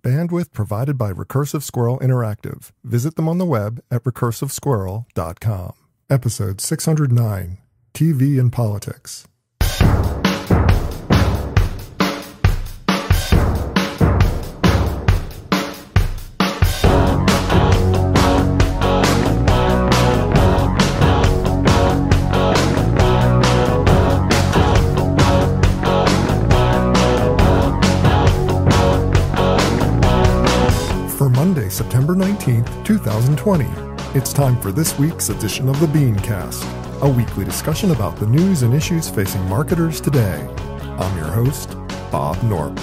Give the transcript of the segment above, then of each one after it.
Bandwidth provided by Recursive Squirrel Interactive. Visit them on the web at recursivesquirrel.com. Episode 609, TV and Politics. Monday, September 19th, 2020. It's time for this week's edition of the BeanCast, a weekly discussion about the news and issues facing marketers today. I'm your host, Bob Norp.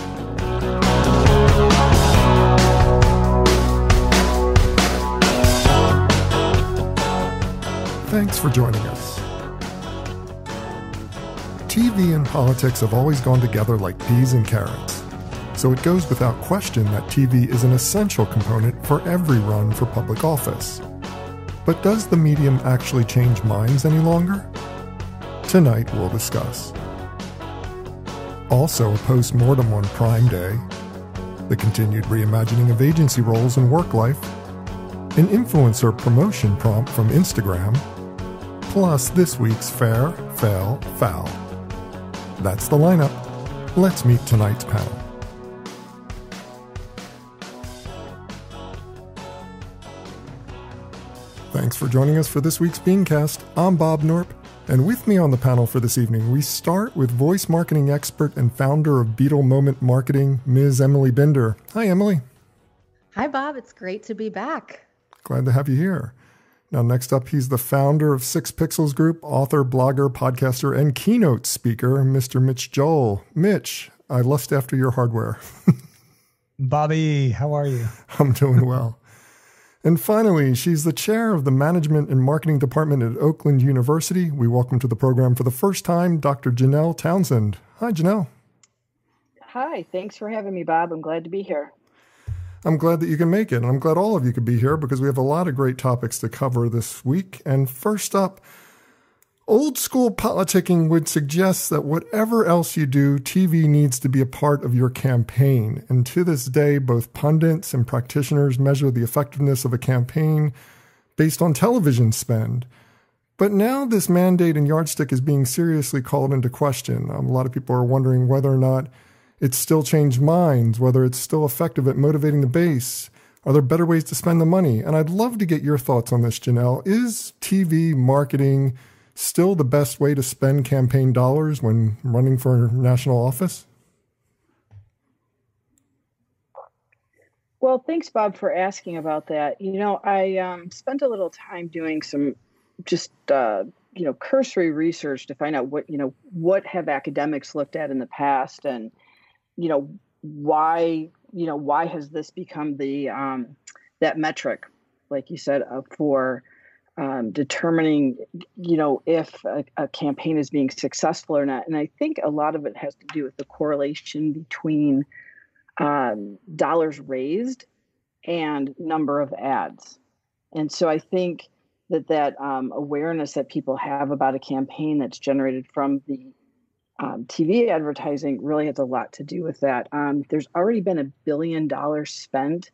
Thanks for joining us. TV and politics have always gone together like peas and carrots. So it goes without question that TV is an essential component for every run for public office. But does the medium actually change minds any longer? Tonight we'll discuss. Also a post-mortem on Prime Day, the continued reimagining of agency roles in work life, an influencer promotion prompt from Instagram, plus this week's Fair, Fail, Foul. That's the lineup. Let's meet tonight's panel. Thanks for joining us for this week's BeanCast. I'm Bob Norp, and with me on the panel for this evening, we start with voice marketing expert and founder of Beetle Moment Marketing, Ms. Emily Binder. Hi, Emily. Hi, Bob. It's great to be back. Glad to have you here. Now, next up, he's the founder of 6 Pixels Group, author, blogger, podcaster, and keynote speaker, Mr. Mitch Joel. Mitch, I lust after your hardware. Bobby, how are you? I'm doing well. And finally, she's the chair of the Management and Marketing Department at Oakland University. We welcome to the program for the first time, Dr. Janelle Townsend. Hi, Janelle. Hi, thanks for having me, Bob. I'm glad to be here. I'm glad that you can make it, and I'm glad all of you could be here because we have a lot of great topics to cover this week. And first up, old school politicking would suggest that whatever else you do, TV needs to be a part of your campaign. And to this day, both pundits and practitioners measure the effectiveness of a campaign based on television spend. But now this mandate and yardstick is being seriously called into question. A lot of people are wondering whether or not it's still changed minds, whether it's still effective at motivating the base. Are there better ways to spend the money? And I'd love to get your thoughts on this, Janelle. Is TV marketing still the best way to spend campaign dollars when running for national office? Well, thanks, Bob, for asking about that. You know, I spent a little time doing some just, cursory research to find out what have academics looked at in the past and, why has this become the, that metric, like you said, for determining, if a campaign is being successful or not. And I think a lot of it has to do with the correlation between dollars raised and number of ads. And so I think that awareness that people have about a campaign that's generated from the TV advertising really has a lot to do with that. There's already been $1 billion spent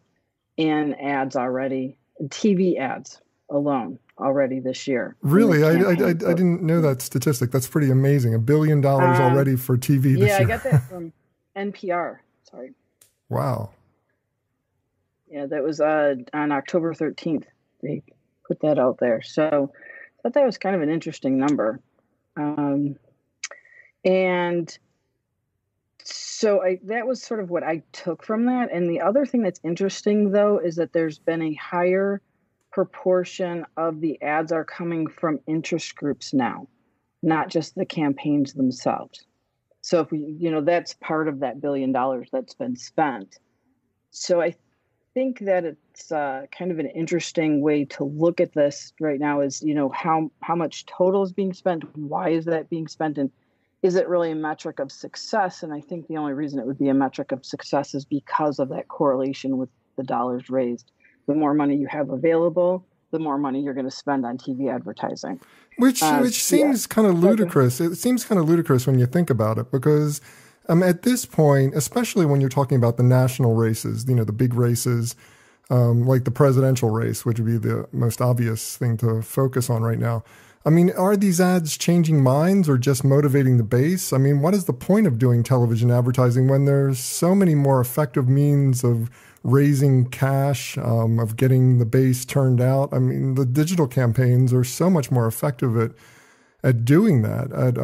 in ads already, TV ads alone already this year. Really? I didn't know that statistic. That's pretty amazing. $1 billion already for TV this year. Yeah, I got that from NPR. Sorry. Wow. Yeah, that was on October 13th. They put that out there. So I thought that was kind of an interesting number. And so that was sort of what I took from that. And the other thing that's interesting, though, is that there's been a higher proportion of the ads are coming from interest groups now, not just the campaigns themselves. So if we, that's part of that $1 billion that's been spent. So I think that it's kind of an interesting way to look at this right now is, how much total is being spent? Why is that being spent? And is it really a metric of success? And I think the only reason it would be a metric of success is because of that correlation with the dollars raised. The more money you have available, the more money you're going to spend on TV advertising. Which seems kind of ludicrous. It seems kind of ludicrous when you think about it, because At this point, especially when you're talking about the national races, the big races, like the presidential race, which would be the most obvious thing to focus on right now. Are these ads changing minds or just motivating the base? What is the point of doing television advertising when there's so many more effective means of raising cash, of getting the base turned out? The digital campaigns are so much more effective at doing that, at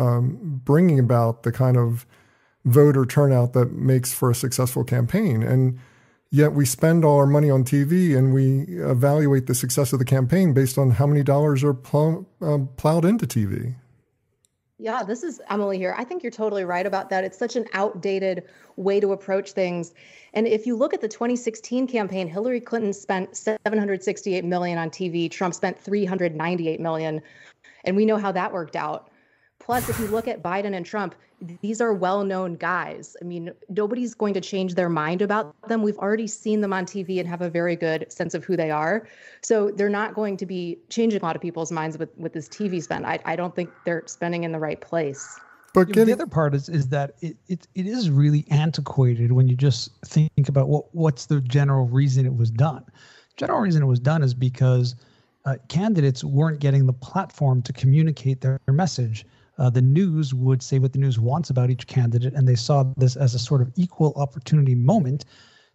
bringing about the kind of voter turnout that makes for a successful campaign. And yet we spend all our money on TV and we evaluate the success of the campaign based on how many dollars are plowed into TV. Yeah, this is Emily here. I think you're totally right about that. It's such an outdated way to approach things. And if you look at the 2016 campaign, Hillary Clinton spent $768 million on TV. Trump spent $398 million. And we know how that worked out. Plus, if you look at Biden and Trump, these are well-known guys. Nobody's going to change their mind about them. We've already seen them on TV and have a very good sense of who they are. So they're not going to be changing a lot of people's minds with this TV spend. I don't think they're spending in the right place. But the other part is that it is really antiquated when you just think about what's the general reason it was done. General reason it was done is because candidates weren't getting the platform to communicate their message. The news would say what the news wants about each candidate, and they saw this as a sort of equal opportunity moment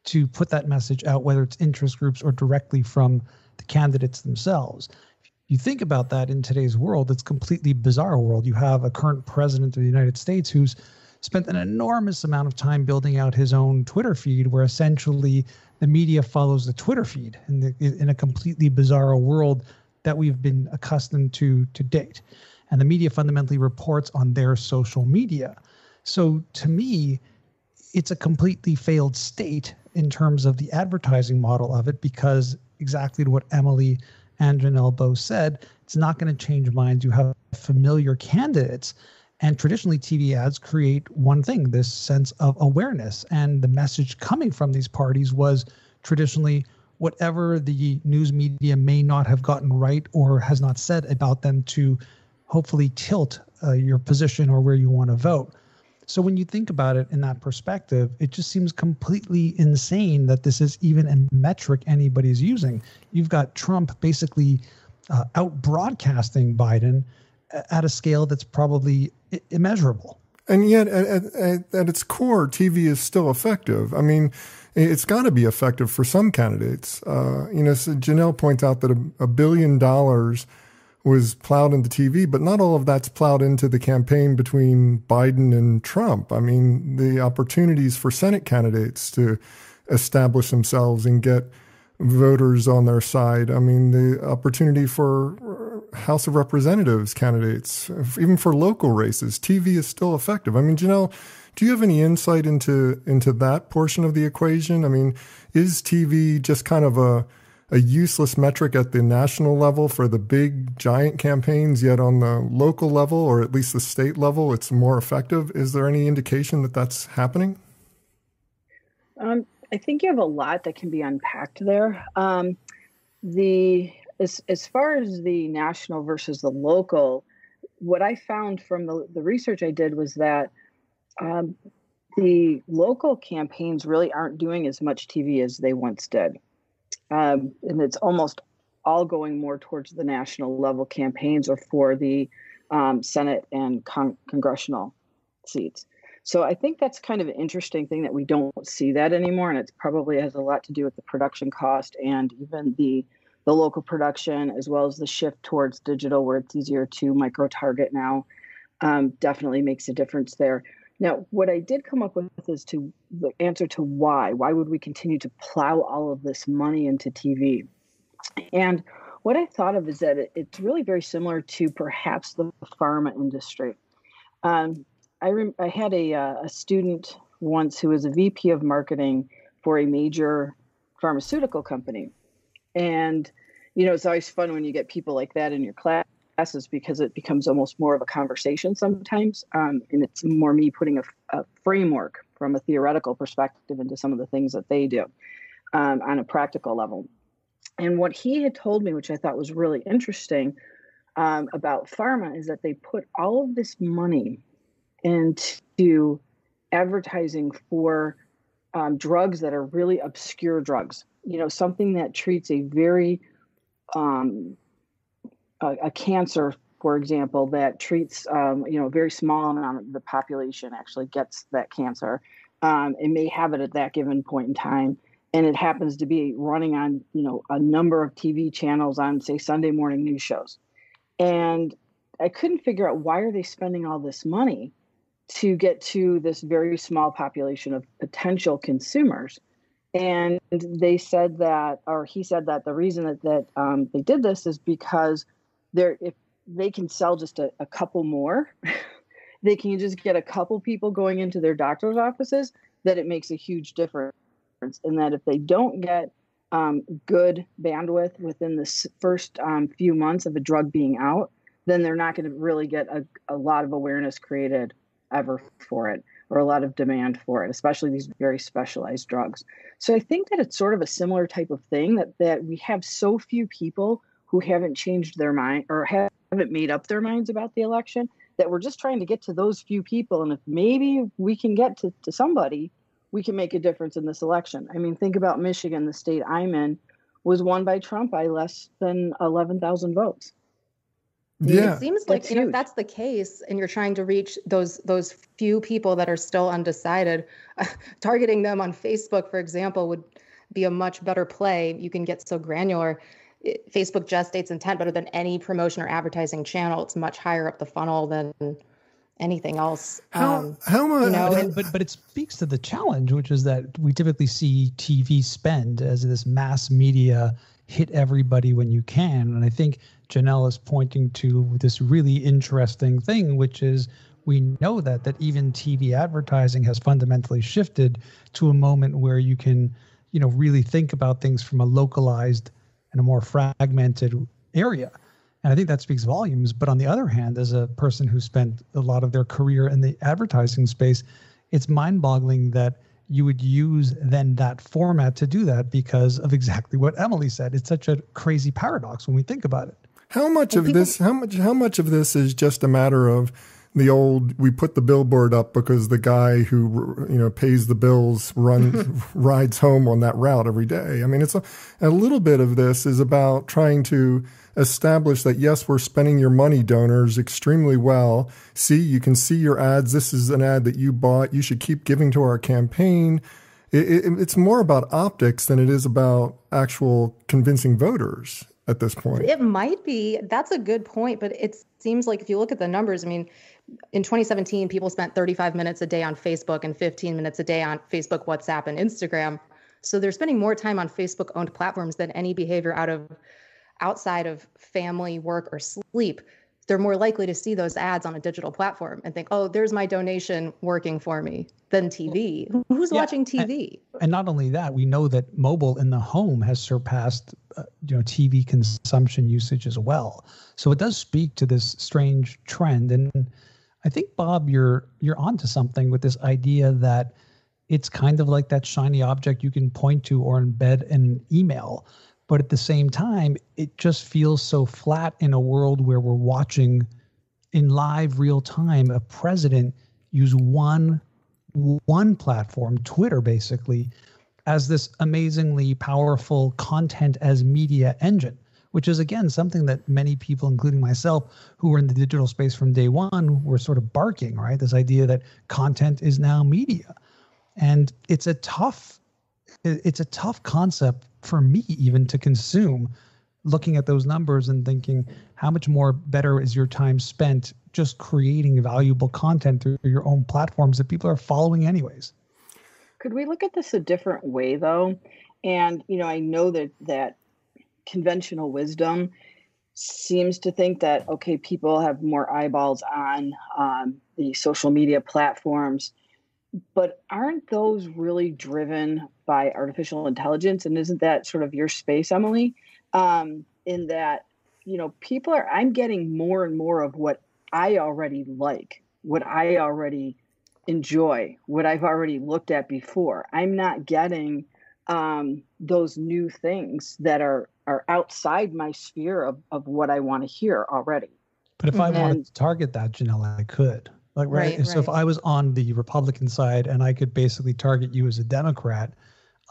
to put that message out, whether it's interest groups or directly from the candidates themselves. If you think about that in today's world, it's a completely bizarre world. You have a current president of the United States who's spent an enormous amount of time building out his own Twitter feed, where essentially the media follows the Twitter feed in a completely bizarre world that we've been accustomed to date. And the media fundamentally reports on their social media. So to me, it's a completely failed state in terms of the advertising model of it, because exactly what Emily and Janelle both said, it's not going to change minds. You have familiar candidates, and traditionally TV ads create one thing, this sense of awareness. And the message coming from these parties was traditionally whatever the news media may not have gotten right or has not said about them to hopefully tilt your position or where you want to vote. So when you think about it in that perspective, it just seems completely insane that this is even a metric anybody's using. You've got Trump basically out broadcasting Biden at a scale that's probably immeasurable. And yet, at its core, TV is still effective. It's got to be effective for some candidates. So Janelle points out that $1 billion was plowed into TV, but not all of that's plowed into the campaign between Biden and Trump. The opportunities for Senate candidates to establish themselves and get voters on their side. The opportunity for House of Representatives candidates, even for local races, TV is still effective. Janelle, do you have any insight into that portion of the equation? Is TV just kind of a useless metric at the national level for the big giant campaigns, yet on the local level, or at least the state level, it's more effective? Is there any indication that that's happening? I think you have a lot that can be unpacked there. As far as the national versus the local, what I found from the research I did was that the local campaigns really aren't doing as much TV as they once did. And it's almost all going more towards the national level campaigns or for the Senate and congressional seats. So I think that's kind of an interesting thing that we don't see that anymore. And it probably has a lot to do with the production cost and even the local production, as well as the shift towards digital, where it's easier to micro-target now. Definitely makes a difference there. Now, what I did come up with is the answer to why. Why would we continue to plow all of this money into TV? And what I thought of is that it's really very similar to perhaps the pharma industry. I had a student once who was a VP of marketing for a major pharmaceutical company. And, it's always fun when you get people like that in your classes, because it becomes almost more of a conversation sometimes. And it's more me putting a framework from a theoretical perspective into some of the things that they do on a practical level. And what he had told me, which I thought was really interesting about pharma, is that they put all of this money into advertising for drugs that are really obscure drugs. Something that treats a very a cancer, for example, that treats a very small amount of the population actually gets that cancer. It may have it at that given point in time, and it happens to be running on a number of TV channels on, say, Sunday morning news shows. And I couldn't figure out, why are they spending all this money to get to this very small population of potential consumers? And they said that, or he said that the reason that they did this is because if they can sell just a couple more, they can just get a couple people going into their doctor's offices, that it makes a huge difference. And that if they don't get good bandwidth within the first few months of a drug being out, then they're not going to really get a lot of awareness created ever for it, or a lot of demand for it, especially these very specialized drugs. So I think that it's sort of a similar type of thing, that we have so few people who haven't changed their mind or haven't made up their minds about the election, that we're just trying to get to those few people. And if maybe we can get to somebody, we can make a difference in this election. I mean, think about Michigan, the state I'm in, was won by Trump by less than 11,000 votes. Yeah. It seems like, if that's the case and you're trying to reach those few people that are still undecided, targeting them on Facebook, for example, would be a much better play. You can get so granular. Facebook gestates intent better than any promotion or advertising channel. It's much higher up the funnel than anything else. How much? But it speaks to the challenge, which is that we typically see TV spend as this mass media hit everybody when you can. And I think Janelle is pointing to this really interesting thing, which is we know that even TV advertising has fundamentally shifted to a moment where you can, really think about things from a localized and a more fragmented area. And I think that speaks volumes. But on the other hand, as a person who spent a lot of their career in the advertising space, it's mind-boggling that you would use then that format to do that, because of exactly what Emily said. It's such a crazy paradox when we think about it. How much of this is just a matter of the old, we put the billboard up because the guy who, pays the bills rides home on that route every day. I mean, it's a little bit of this is about trying to establish that, yes, we're spending your money, donors, extremely well. See, you can see your ads. This is an ad that you bought. You should keep giving to our campaign. It's more about optics than it is about actual convincing voters at this point. It might be. That's a good point. But it seems like if you look at the numbers, I mean, in 2017, people spent 35 minutes a day on Facebook and 15 minutes a day on Facebook, WhatsApp, and Instagram. So they're spending more time on Facebook-owned platforms than any behavior outside of family, work, or sleep. They're more likely to see those ads on a digital platform and think, oh, there's my donation working for me, than TV. Who's watching TV? And not only that, we know that mobile in the home has surpassed TV consumption usage as well. So it does speak to this strange trend. And I think, Bob, you're onto something with this idea that it's kind of like that shiny object you can point to or embed in an email. But at the same time, it just feels so flat in a world where we're watching in live real time a president use one platform, Twitter basically, as this amazingly powerful content as media engine, which is, again, something that many people, including myself, who were in the digital space from day one, were sort of barking, right? This idea that content is now media. And it's a tough concept for me even to consume, looking at those numbers and thinking, how much more better is your time spent just creating valuable content through your own platforms that people are following anyways? Could we look at this a different way, though? And, I know that conventional wisdom seems to think that, okay, people have more eyeballs on the social media platforms, but aren't those really driven by artificial intelligence? And isn't that sort of your space, Emily? In that, I'm getting more and more of what I already like, what I already enjoy, what I've already looked at before. I'm not getting those new things that are outside my sphere of what I want to hear already. But if I wanted to target that, Janelle, I could. Like, right. So if I was on the Republican side and I could basically target you as a Democrat,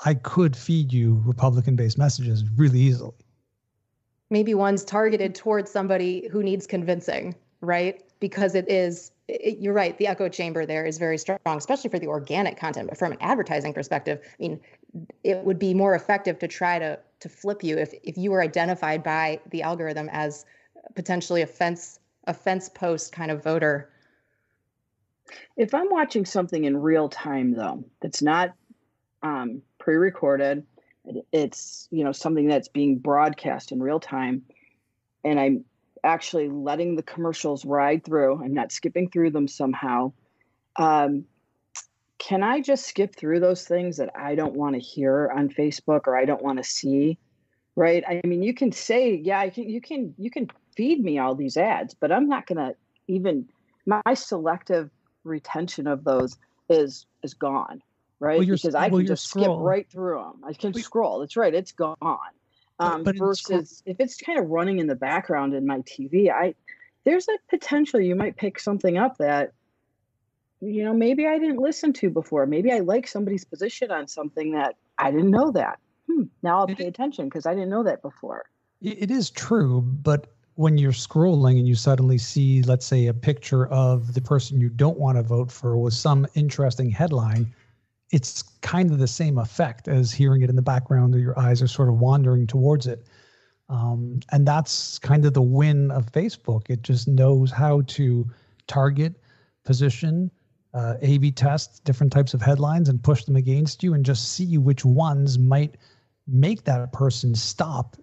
I could feed you Republican-based messages really easily. Maybe one's targeted towards somebody who needs convincing, right? Because you're right, the echo chamber there is very strong, especially for the organic content. But from an advertising perspective, I mean, it would be more effective to try to flip you if you were identified by the algorithm as potentially a fence post kind of voter. If I'm watching something in real time, though, that's not pre-recorded, it's something that's being broadcast in real time, and I'm actually letting the commercials ride through, I'm not skipping through them somehow, can I just skip through those things that I don't want to hear on Facebook or I don't want to see? Right? I mean, you can say, yeah, you can feed me all these ads, but I'm not going to even, my selective retention of those is gone, right? Because I can just skip right through them. I can scroll. That's right. It's gone. Versus if it's kind of running in the background in my TV, there's a potential you might pick something up that, maybe I didn't listen to before. Maybe I like somebody's position on something that I didn't know that. Now I'll pay attention because I didn't know that before. It is true, but when you're scrolling and you suddenly see, let's say, a picture of the person you don't want to vote for with some interesting headline, it's kind of the same effect as hearing it in the background, or your eyes are sort of wandering towards it. And that's kind of the win of Facebook. It just knows how to target, position, A/B test different types of headlines and push them against you and just see which ones might make that person stop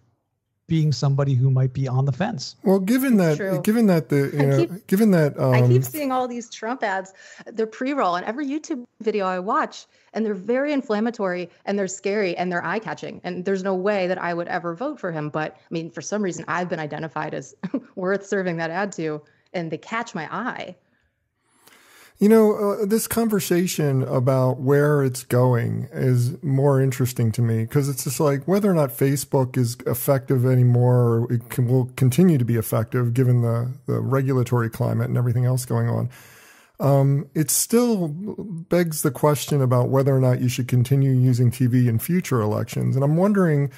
being somebody who might be on the fence. Well, given that I keep seeing all these Trump ads, they're pre-roll on every YouTube video I watch, and they're very inflammatory and they're scary and they're eye-catching. And there's no way that I would ever vote for him. But I mean, for some reason, I've been identified as worth serving that ad to, and they catch my eye. This conversation about where it's going is more interesting to me because it's just like whether or not Facebook is effective anymore, or will continue to be effective given the regulatory climate and everything else going on. It still begs the question about whether or not you should continue using TV in future elections. And I'm wondering,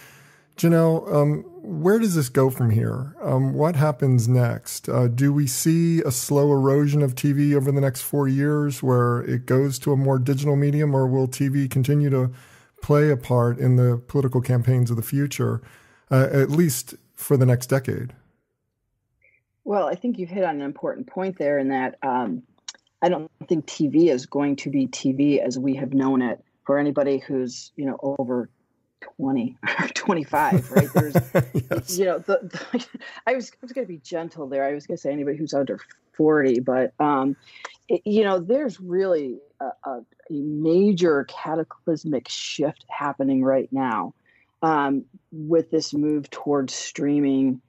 Janelle, where does this go from here? What happens next? Do we see a slow erosion of TV over the next 4 years where it goes to a more digital medium, or will TV continue to play a part in the political campaigns of the future, at least for the next decade? Well, I think you've hit on an important point there in that I don't think TV is going to be TV as we have known it for anybody who's, over 20 or 25, right? There's, yes. I was going to be gentle there. I was going to say anybody who's under 40, but, there's really a major cataclysmic shift happening right now with this move towards streaming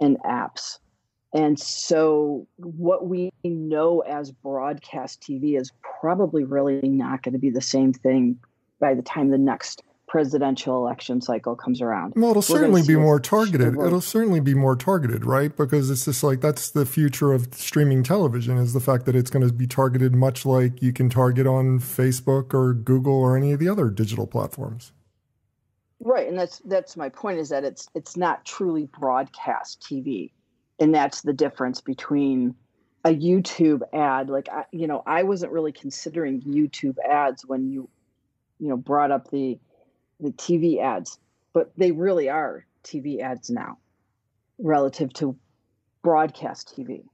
and apps. And so what we know as broadcast TV is probably really not going to be the same thing by the time the next presidential election cycle comes around. Well, it'll certainly be more targeted. It'll certainly be more targeted, right? Because it's just like that's the future of streaming television, is the fact that it's going to be targeted much like you can target on Facebook or Google or any of the other digital platforms. Right, and that's my point, is that it's not truly broadcast TV. And that's the difference between a YouTube ad. Like, I wasn't really considering YouTube ads when you brought up the TV ads, but they really are TV ads now relative to broadcast TV.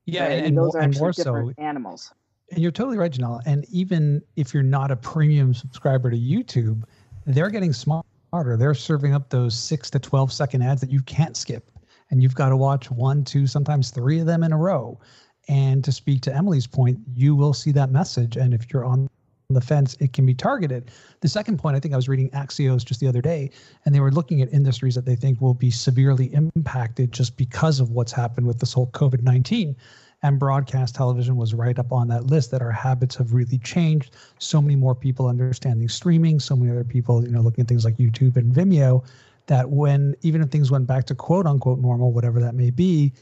Yeah, right? and those are more different so animals. And you're totally right, Janelle. And even if you're not a premium subscriber to YouTube, they're getting smarter. They're serving up those 6 to 12 second ads that you can't skip. And you've got to watch 1, 2, sometimes 3 of them in a row. And to speak to Emily's point, you will see that message. And if you're on the fence, it can be targeted. The second point, I think I was reading Axios just the other day, and they were looking at industries that they think will be severely impacted just because of what's happened with this whole COVID-19. And broadcast television was right up on that list, that our habits have really changed. So many more people understanding streaming, so many other people, looking at things like YouTube and Vimeo, that even if things went back to quote unquote normal, whatever that may be,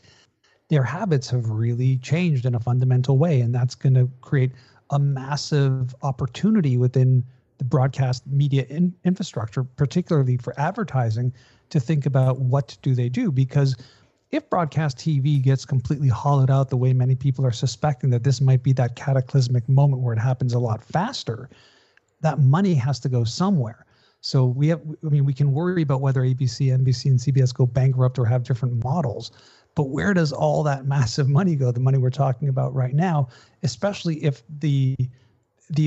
their habits have really changed in a fundamental way. And that's going to create a massive opportunity within the broadcast media infrastructure, particularly for advertising, to think about what do they do. Because if broadcast TV gets completely hollowed out the way many people are suspecting that this might be that cataclysmic moment where it happens a lot faster, that money has to go somewhere. So we can worry about whether ABC, NBC, and CBS go bankrupt or have different models, but where does all that massive money go, the money we're talking about right now, especially if the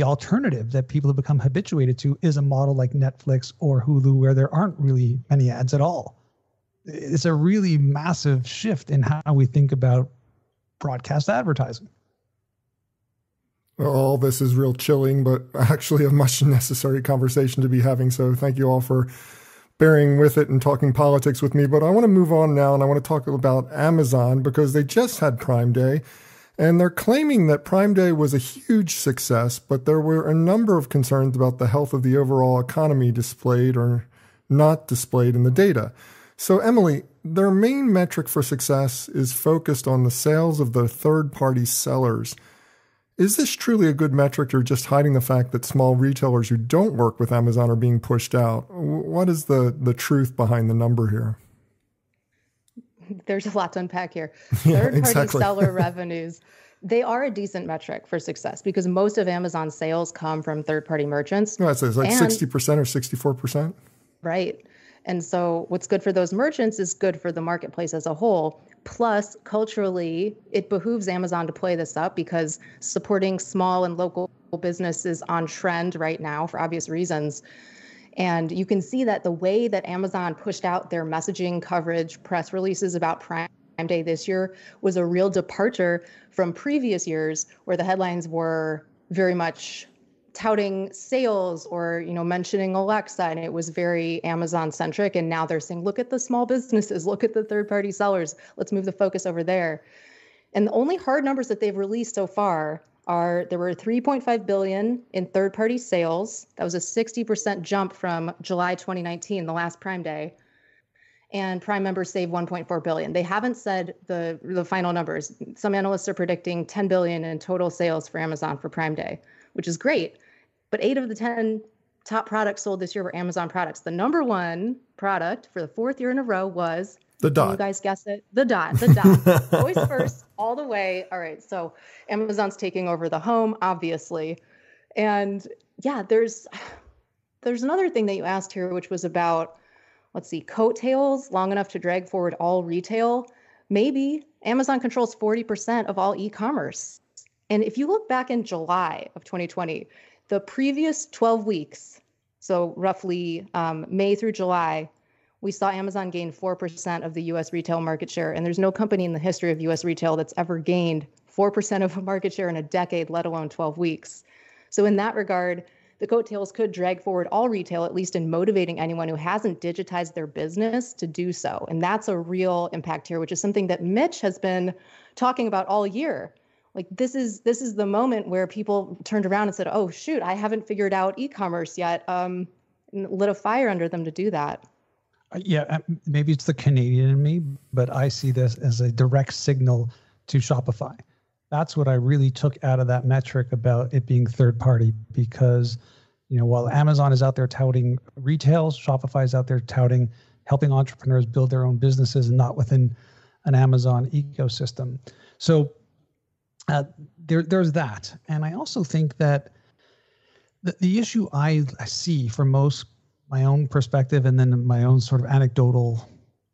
alternative that people have become habituated to is a model like Netflix or Hulu where there aren't really many ads at all? It's a really massive shift in how we think about broadcast advertising. Well, all this is real chilling, but actually a much necessary conversation to be having. So thank you all for bearing with it and talking politics with me. But I want to move on now, and I want to talk about Amazon because they just had Prime Day. And they're claiming that Prime Day was a huge success, but there were a number of concerns about the health of the overall economy displayed or not displayed in the data. So, Emily, their main metric for success is focused on the sales of the third-party sellers. Is this truly a good metric, or just hiding the fact that small retailers who don't work with Amazon are being pushed out? What is the truth behind the number here? There's a lot to unpack here. Yeah, Third-party exactly. seller revenues, they are a decent metric for success because most of Amazon's sales come from third-party merchants. No, it's like 60% or 64%. Right. And so what's good for those merchants is good for the marketplace as a whole. Plus, culturally, it behooves Amazon to play this up because supporting small and local businesses on trend right now for obvious reasons. And you can see that the way that Amazon pushed out their messaging coverage, press releases about Prime Day this year was a real departure from previous years where the headlines were very much touting sales or, mentioning Alexa, and it was very Amazon centric. And now they're saying, look at the small businesses, look at the third party sellers. Let's move the focus over there. And the only hard numbers that they've released so far are there were 3.5 billion in third party sales. That was a 60% jump from July 2019, the last Prime Day. And Prime members saved 1.4 billion. They haven't said the final numbers. Some analysts are predicting 10 billion in total sales for Amazon for Prime Day, which is great. But 8 of the 10 top products sold this year were Amazon products. The number one product for the 4th year in a row was, the Dot. Can you guys guess it? The Dot. Voice first, all the way. All right. So Amazon's taking over the home, obviously. And yeah, there's another thing that you asked here, which was about, coattails long enough to drag forward all retail. Maybe Amazon controls 40% of all e-commerce. And if you look back in July of 2020, the previous 12 weeks, so roughly May through July, we saw Amazon gain 4% of the U.S. retail market share. And there's no company in the history of U.S. retail that's ever gained 4% of a market share in a decade, let alone 12 weeks. So in that regard, the coattails could drag forward all retail, at least in motivating anyone who hasn't digitized their business to do so. And that's a real impact here, which is something that Mitch has been talking about all year. Like this is the moment where people turned around and said, oh, shoot, I haven't figured out e-commerce yet. And lit a fire under them to do that. Yeah, maybe it's the Canadian in me, but I see this as a direct signal to Shopify. That's what I really took out of that metric about it being third party, because, while Amazon is out there touting retail, Shopify is out there touting helping entrepreneurs build their own businesses and not within an Amazon ecosystem. So there's that. And I also think that the issue I see from my own perspective and then my own sort of anecdotal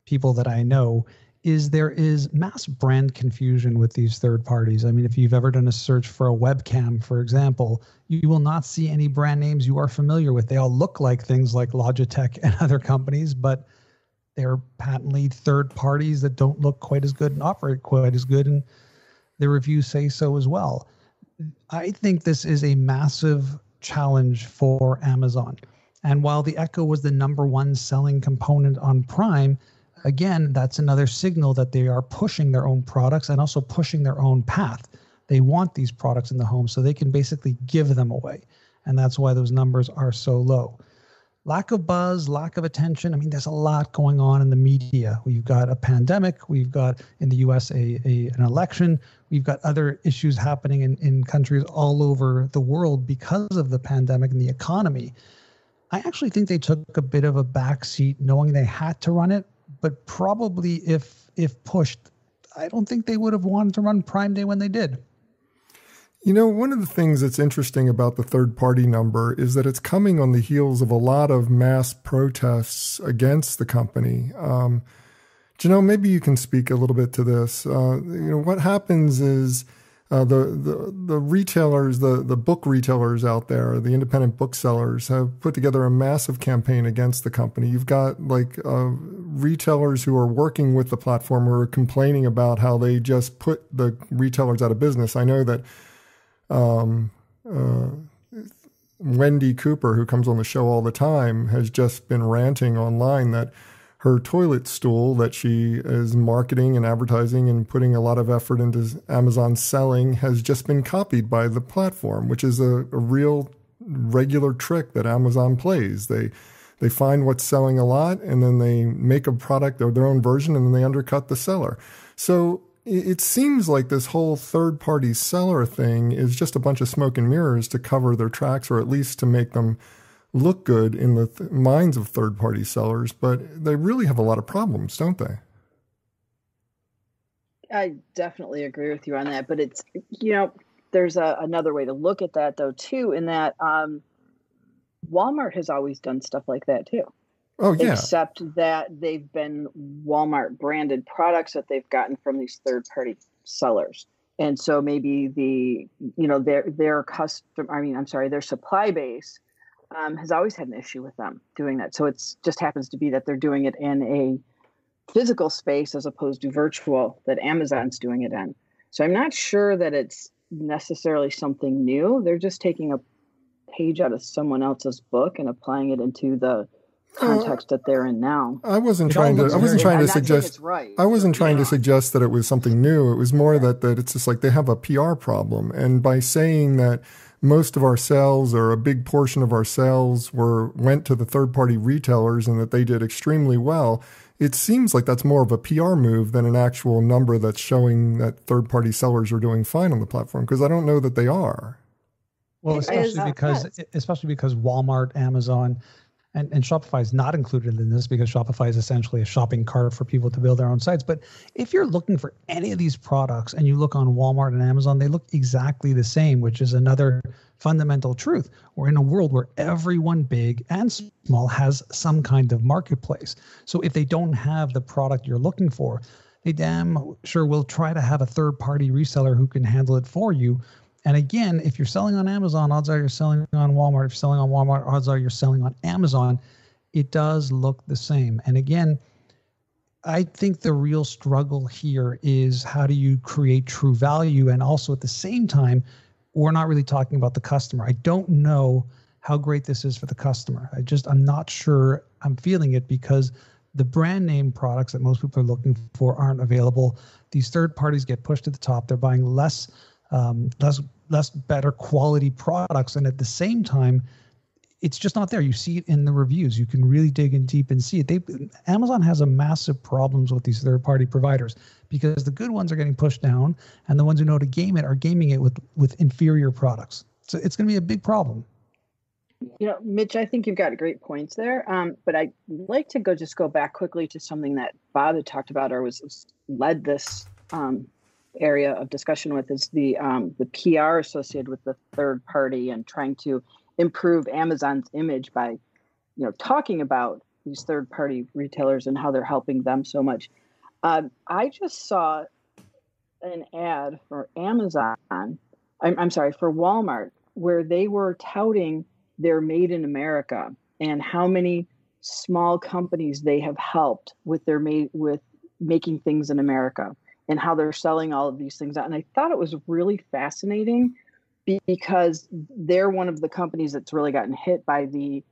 people that I know is there is mass brand confusion with these third parties. I mean, if you've ever done a search for a webcam, for example, you will not see any brand names you are familiar with. They all look like things like Logitech and other companies, but they're patently third parties that don't look quite as good and operate quite as good. And the reviews say so as well. I think this is a massive challenge for Amazon. And while the Echo was the number one selling component on Prime, again, that's another signal that they are pushing their own products and also pushing their own path. They want these products in the home so they can basically give them away. And that's why those numbers are so low. lack of buzz, lack of attention. I mean, there's a lot going on in the media. We've got a pandemic. We've got in the U.S. an election. We've got other issues happening in countries all over the world because of the pandemic and the economy. I actually think they took a bit of a backseat knowing they had to run it, but probably if pushed, I don't think they would have wanted to run Prime Day when they did. You know, one of the things that's interesting about the third-party number is that it's coming on the heels of a lot of mass protests against the company. Janelle, maybe you can speak a little bit to this. What happens is the retailers, the book retailers out there, the independent booksellers have put together a massive campaign against the company. You've got retailers who are working with the platform who are complaining about how they just put the retailers out of business. I know that Wendy Cooper, who comes on the show all the time, has just been ranting online that her toilet stool that she is marketing and advertising and putting a lot of effort into Amazon selling has just been copied by the platform, which is a real regular trick that Amazon plays. They find what's selling a lot and then they make a product or their own version and then they undercut the seller. So it seems like this whole third-party seller thing is just a bunch of smoke and mirrors to cover their tracks, or at least to make them look good in the minds of third-party sellers. But they really have a lot of problems, don't they? I definitely agree with you on that. But it's, there's another way to look at that, though, too, in that Walmart has always done stuff like that, too. Oh, yeah. Except that they've been Walmart branded products that they've gotten from these third party sellers. And so maybe their supply base has always had an issue with them doing that. So it's just happens to be that they're doing it in a physical space as opposed to virtual that Amazon's doing it in. So I'm not sure that it's necessarily something new. They're just taking a page out of someone else's book and applying it into the context that they're in now. I wasn't trying to suggest that it was something new. It was more that it's just like they have a PR problem. And by saying that most of our sales or a big portion of our sales went to the third-party retailers and that they did extremely well, it seems like that's more of a PR move than an actual number that's showing that third-party sellers are doing fine on the platform, because I don't know that they are. Well, especially because Walmart, Amazon, and Shopify is not included in this because Shopify is essentially a shopping cart for people to build their own sites. But if you're looking for any of these products and you look on Walmart and Amazon, they look exactly the same, which is another fundamental truth. We're in a world where everyone, big and small, has some kind of marketplace. So if they don't have the product you're looking for, they damn sure will try to have a third-party reseller who can handle it for you. And again, if you're selling on Amazon, odds are you're selling on Walmart. If you're selling on Walmart, odds are you're selling on Amazon. It does look the same. And again, I think the real struggle here is how do you create true value? And also at the same time, we're not really talking about the customer. I don't know how great this is for the customer. I'm not sure I'm feeling it because the brand name products that most people are looking for aren't available. These third parties get pushed to the top. They're buying less better quality products, and at the same time, it's just not there. You see it in the reviews. You can really dig in deep and see it. Amazon has a massive problems with these third-party providers because the good ones are getting pushed down, and the ones who know to game it are gaming it with inferior products. So it's going to be a big problem. Mitch, I think you've got great points there. But I'd like to go back quickly to something that Bob had talked about or led this area of discussion with, is the PR associated with the third party and trying to improve Amazon's image by, talking about these third party retailers and how they're helping them so much. I just saw an ad for for Walmart, where they were touting their Made in America and how many small companies they have helped with making things in America, and how they're selling all of these things out. And I thought it was really fascinating because they're one of the companies that's really gotten hit by the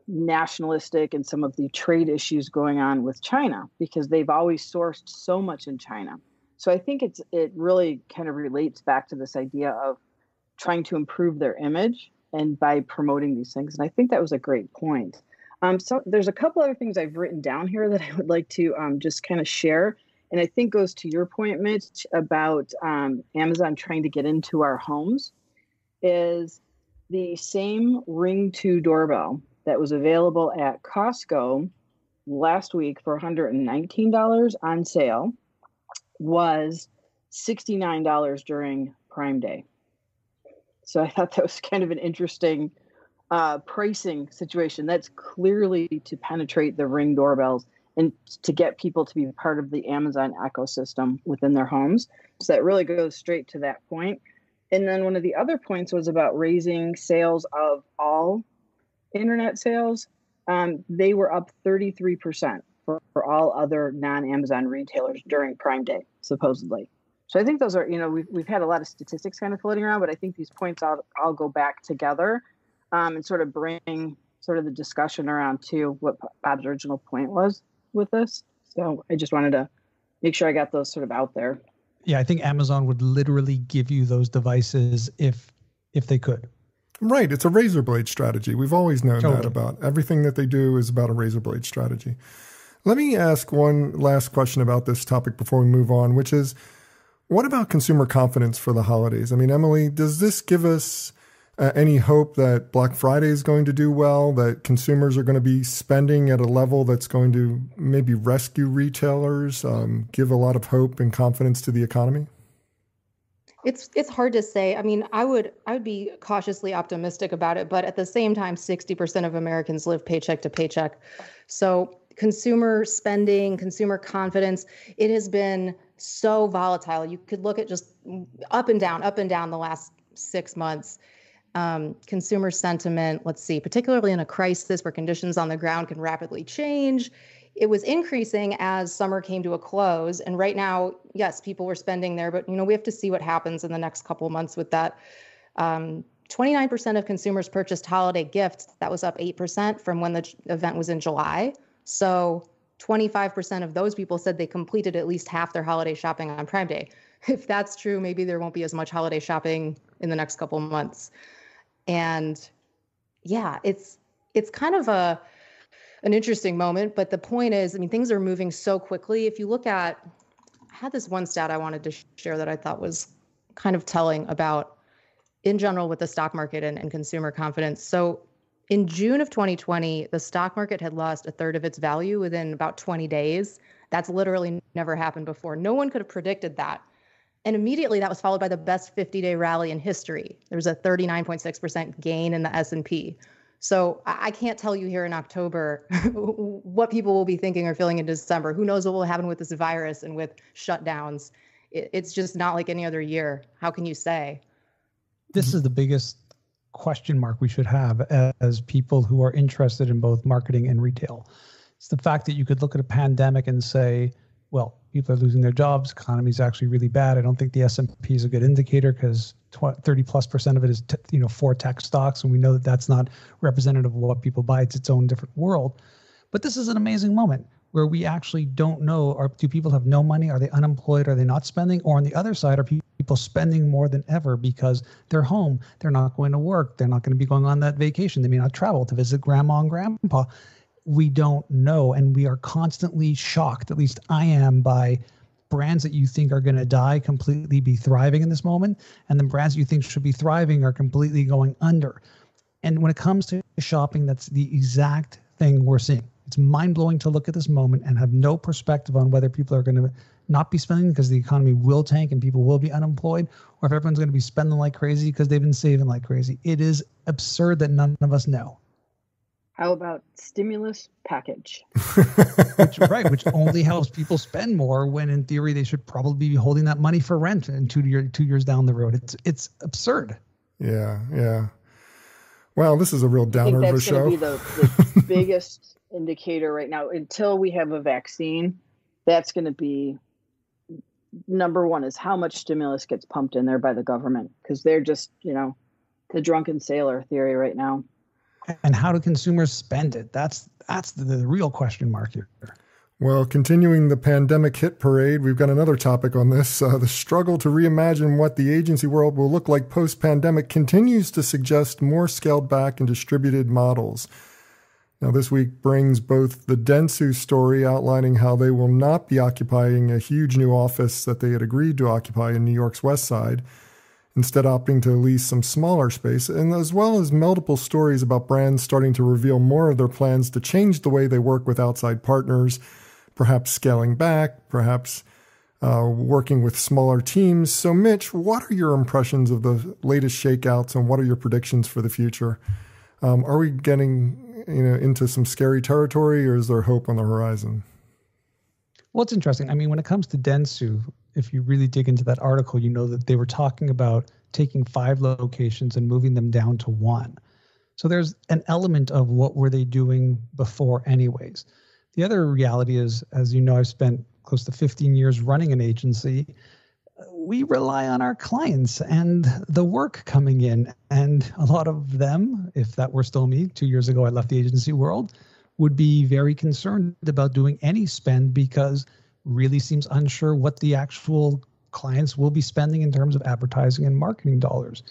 nationalistic and some of the trade issues going on with China, because they've always sourced so much in China. So I think it really kind of relates back to this idea of trying to improve their image and by promoting these things. And I think that was a great point. So there's a couple other things I've written down here that I would like to just kind of share. And I think goes to your point, Mitch, about Amazon trying to get into our homes, is the same Ring 2 doorbell that was available at Costco last week for $119 on sale was $69 during Prime Day. So I thought that was kind of an interesting pricing situation. That's clearly to penetrate the Ring doorbells and to get people to be part of the Amazon ecosystem within their homes. So that really goes straight to that point. And then one of the other points was about raising sales of all internet sales. They were up 33% for all other non-Amazon retailers during Prime Day, supposedly. So I think those are, we've had a lot of statistics kind of floating around, but I think these points all go back together and sort of bring sort of the discussion around to what Bob's original point was with this. So I just wanted to make sure I got those sort of out there. Yeah, I think Amazon would literally give you those devices if they could. Right. It's a razor blade strategy. We've always known that about everything that they do is about a razor blade strategy. Let me ask one last question about this topic before we move on, which is, what about consumer confidence for the holidays? I mean, Emily, does this give us any hope that Black Friday is going to do well, that consumers are going to be spending at a level that's going to maybe rescue retailers, give a lot of hope and confidence to the economy? It's hard to say. I mean, I would be cautiously optimistic about it, but at the same time, 60% of Americans live paycheck to paycheck. So consumer spending, consumer confidence, it has been so volatile. You could look at just up and down the last 6 months. Consumer sentiment, let's see, particularly in a crisis where conditions on the ground can rapidly change. It was increasing as summer came to a close. And right now, yes, people were spending there, but we have to see what happens in the next couple of months with that. 29% of consumers purchased holiday gifts. That was up 8% from when the event was in July. So 25% of those people said they completed at least half their holiday shopping on Prime Day. If that's true, maybe there won't be as much holiday shopping in the next couple of months. And yeah, it's kind of an interesting moment, but the point is, I mean, things are moving so quickly. If you look at, I had this one stat I wanted to share that I thought was kind of telling about, in general, with the stock market and consumer confidence. So in June of 2020, the stock market had lost a third of its value within about 20 days. That's literally never happened before. No one could have predicted that. And immediately that was followed by the best 50-day rally in history. There was a 39.6% gain in the S&P. So I can't tell you here in October what people will be thinking or feeling in December. Who knows what will happen with this virus and with shutdowns. It's just not like any other year. How can you say? This is the biggest question mark we should have as people who are interested in both marketing and retail. It's the fact that you could look at a pandemic and say, well, people are losing their jobs. Economy is actually really bad. I don't think the S&P is a good indicator because 30+% of it is, for tech stocks. And we know that that's not representative of what people buy. It's its own different world. But this is an amazing moment where we actually don't know, do people have no money? Are they unemployed? Are they not spending? Or on the other side, are people spending more than ever because they're home? They're not going to work. They're not going to be going on that vacation. They may not travel to visit grandma and grandpa. We don't know. And we are constantly shocked, at least I am, by brands that you think are going to die completely be thriving in this moment. And then brands you think should be thriving are completely going under. And when it comes to shopping, that's the exact thing we're seeing. It's mind-blowing to look at this moment and have no perspective on whether people are going to not be spending because the economy will tank and people will be unemployed, or if everyone's going to be spending like crazy because they've been saving like crazy. It is absurd that none of us know. How about stimulus package? which only helps people spend more when in theory they should probably be holding that money for rent in 2 years down the road. It's absurd. Yeah. Well, this is a real downer of a show. I think that's going to be the biggest indicator right now. Until we have a vaccine, that's going to be number one, is how much stimulus gets pumped in there by the government, because they're just, the drunken sailor theory right now. And how do consumers spend it? That's the real question mark here. Well, continuing the pandemic hit parade, we've got another topic on this. The struggle to reimagine what the agency world will look like post-pandemic continues to suggest more scaled back and distributed models. Now, this week brings both the Dentsu story outlining how they will not be occupying a huge new office that they had agreed to occupy in New York's West Side, instead opting to lease some smaller space, and as well as multiple stories about brands starting to reveal more of their plans to change the way they work with outside partners, perhaps scaling back, perhaps working with smaller teams. So, Mitch, what are your impressions of the latest shakeouts, and what are your predictions for the future? Are we getting into some scary territory, or is there hope on the horizon? Well, it's interesting. I mean, when it comes to Dentsu, if you really dig into that article, you know that they were talking about taking 5 locations and moving them down to 1. So there's an element of what were they doing before anyways. The other reality is, as you know, I've spent close to 15 years running an agency. We rely on our clients and the work coming in. And a lot of them, if that were still me, 2 years ago I left the agency world, would be very concerned about doing any spend because really seems unsure what the actual clients will be spending in terms of advertising and marketing dollars.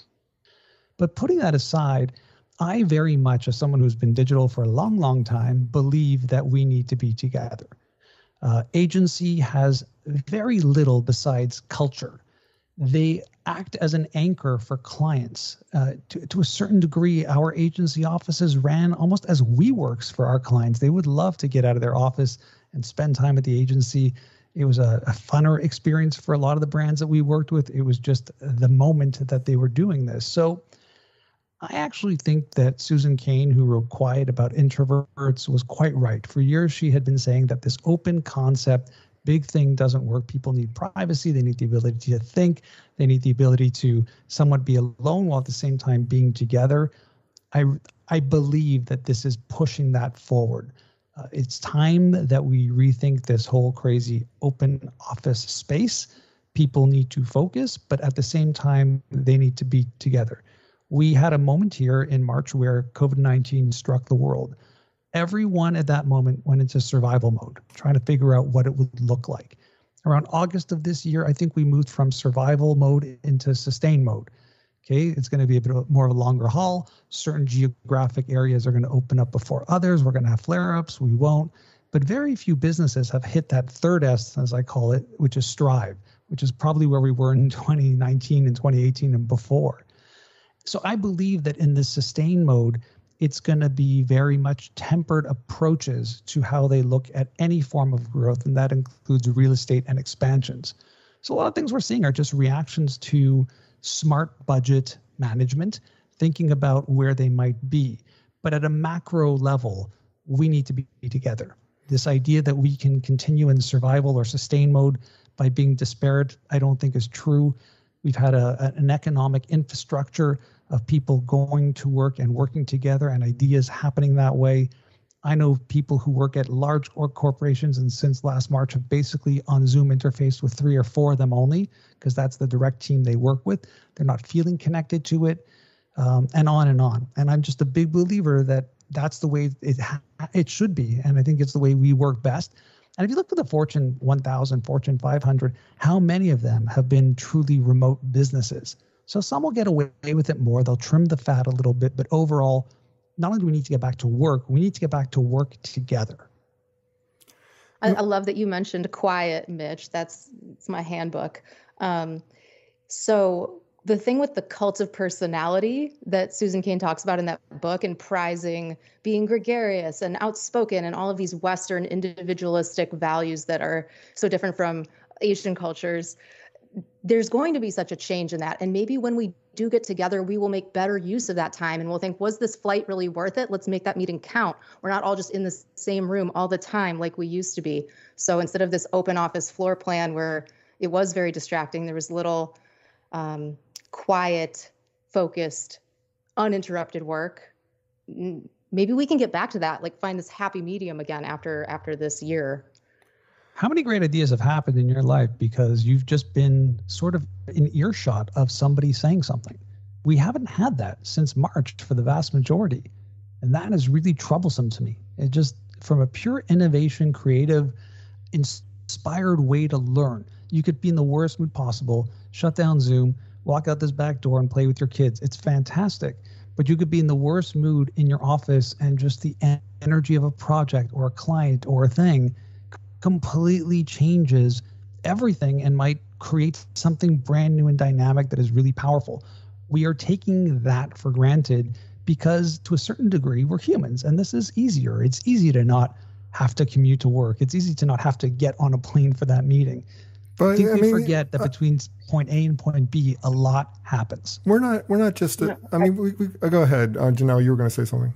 But putting that aside, I very much, as someone who's been digital for a long, long time, believe that we need to be together. Agency has very little besides culture. They act as an anchor for clients. To a certain degree, our agency offices ran almost as WeWorks for our clients. They would love to get out of their office and spend time at the agency. It was a funner experience for a lot of the brands that we worked with. It was just the moment that they were doing this. So I actually think that Susan Cain, who wrote Quiet about introverts, was quite right. For years, she had been saying that this open concept, big thing doesn't work. People need privacy. They need the ability to think. They need the ability to somewhat be alone while at the same time being together. I believe that this is pushing that forward. It's time that we rethink this whole crazy open office space. People need to focus, but at the same time, they need to be together. We had a moment here in March where COVID-19 struck the world. Everyone at that moment went into survival mode, trying to figure out what it would look like. Around August of this year, I think we moved from survival mode into sustain mode. Okay, it's going to be a bit more of a longer haul. Certain geographic areas are going to open up before others. We're going to have flare-ups. We won't. But very few businesses have hit that third S, as I call it, which is strive, which is probably where we were in 2019 and 2018 and before. So I believe that in this sustain mode, it's going to be very much tempered approaches to how they look at any form of growth, and that includes real estate and expansions. So a lot of things we're seeing are just reactions to smart budget management, thinking about where they might be. But at a macro level, we need to be together. This idea that we can continue in survival or sustain mode by being disparate, I don't think is true. We've had an economic infrastructure of people going to work and working together and ideas happening that way. I know people who work at large corporations and since last March have basically on Zoom interfaced with 3 or 4 of them only because that's the direct team they work with. They're not feeling connected to it, and on and on. And I'm just a big believer that that's the way it should be. And I think it's the way we work best. And if you look at the Fortune 1000, Fortune 500, how many of them have been truly remote businesses? So some will get away with it more. They'll trim the fat a little bit. But overall, not only do we need to get back to work, we need to get back to work together. I love that you mentioned Quiet, Mitch. It's my handbook. So the thing with the cult of personality that Susan Cain talks about in that book and prizing being gregarious and outspoken and all of these Western individualistic values that are so different from Asian cultures, there's going to be such a change in that. And maybe when we do get together, we will make better use of that time and we'll think, was this flight really worth it? Let's make that meeting count. We're not all just in the same room all the time like we used to be. So instead of this open office floor plan where it was very distracting, there was little quiet, focused, uninterrupted work. Maybe we can get back to that, like find this happy medium again after this year. How many great ideas have happened in your life because you've just been sort of in earshot of somebody saying something? We haven't had that since March for the vast majority. And that is really troublesome to me. It just, from a pure innovation, creative inspired way to learn. You could be in the worst mood possible, shut down Zoom, walk out this back door and play with your kids. It's fantastic. But you could be in the worst mood in your office, and just the energy of a project or a client or a thing completely changes everything and might create something brand new and dynamic that is really powerful. We are taking that for granted because to a certain degree, we're humans, and this is easier. It's easy to not have to commute to work. It's easy to not have to get on a plane for that meeting. But I think we forget that between point A and point B, a lot happens. We're not just. We go ahead, Janelle. You were going to say something.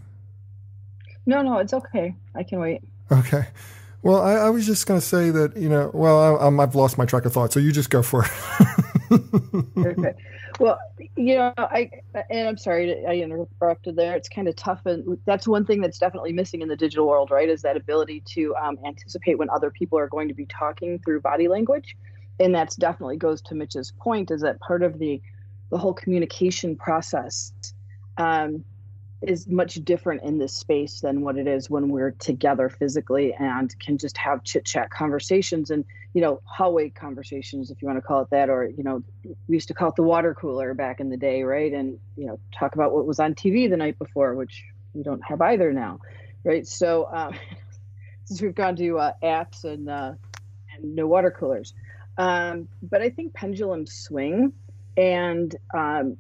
No, it's okay. I can wait. Okay. Well, I was just going to say that I've lost my track of thought, so you just go for it. Okay. Well, I'm sorry I interrupted there. It's kind of tough, and that's one thing that's definitely missing in the digital world, right? Is that ability to anticipate when other people are going to be talking through body language, and that's definitely goes to Mitch's point. Is that part of the whole communication process is much different in this space than what it is when we're together physically and can just have chit chat conversations and hallway conversations, if you want to call it that, or we used to call it the water cooler back in the day, right? And talk about what was on TV the night before, which we don't have either now, right? So since we've gone to apps and no water coolers, but I think pendulums swing. And,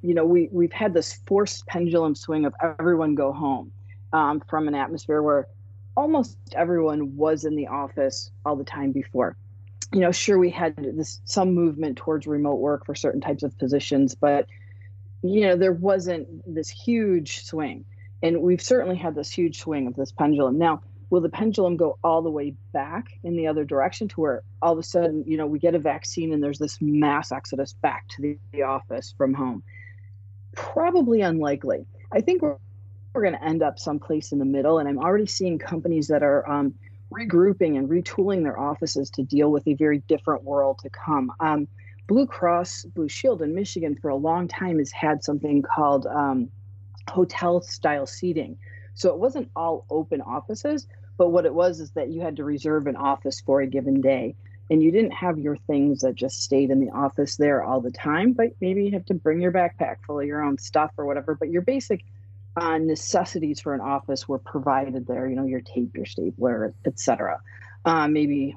we've had this forced pendulum swing of everyone go home from an atmosphere where almost everyone was in the office all the time before. Sure, we had some movement towards remote work for certain types of positions, but, there wasn't this huge swing. And we've certainly had this huge swing of this pendulum. Now, will the pendulum go all the way back in the other direction to where all of a sudden, we get a vaccine and there's this mass exodus back to the office from home? Probably unlikely. I think we're going to end up someplace in the middle. And I'm already seeing companies that are regrouping and retooling their offices to deal with a very different world to come. Blue Cross Blue Shield in Michigan for a long time has had something called hotel style seating. So it wasn't all open offices, but what it was is that you had to reserve an office for a given day, and you didn't have your things that just stayed in the office there all the time, but maybe you have to bring your backpack full of your own stuff or whatever, but your basic necessities for an office were provided there, your tape, your stapler, etc. Maybe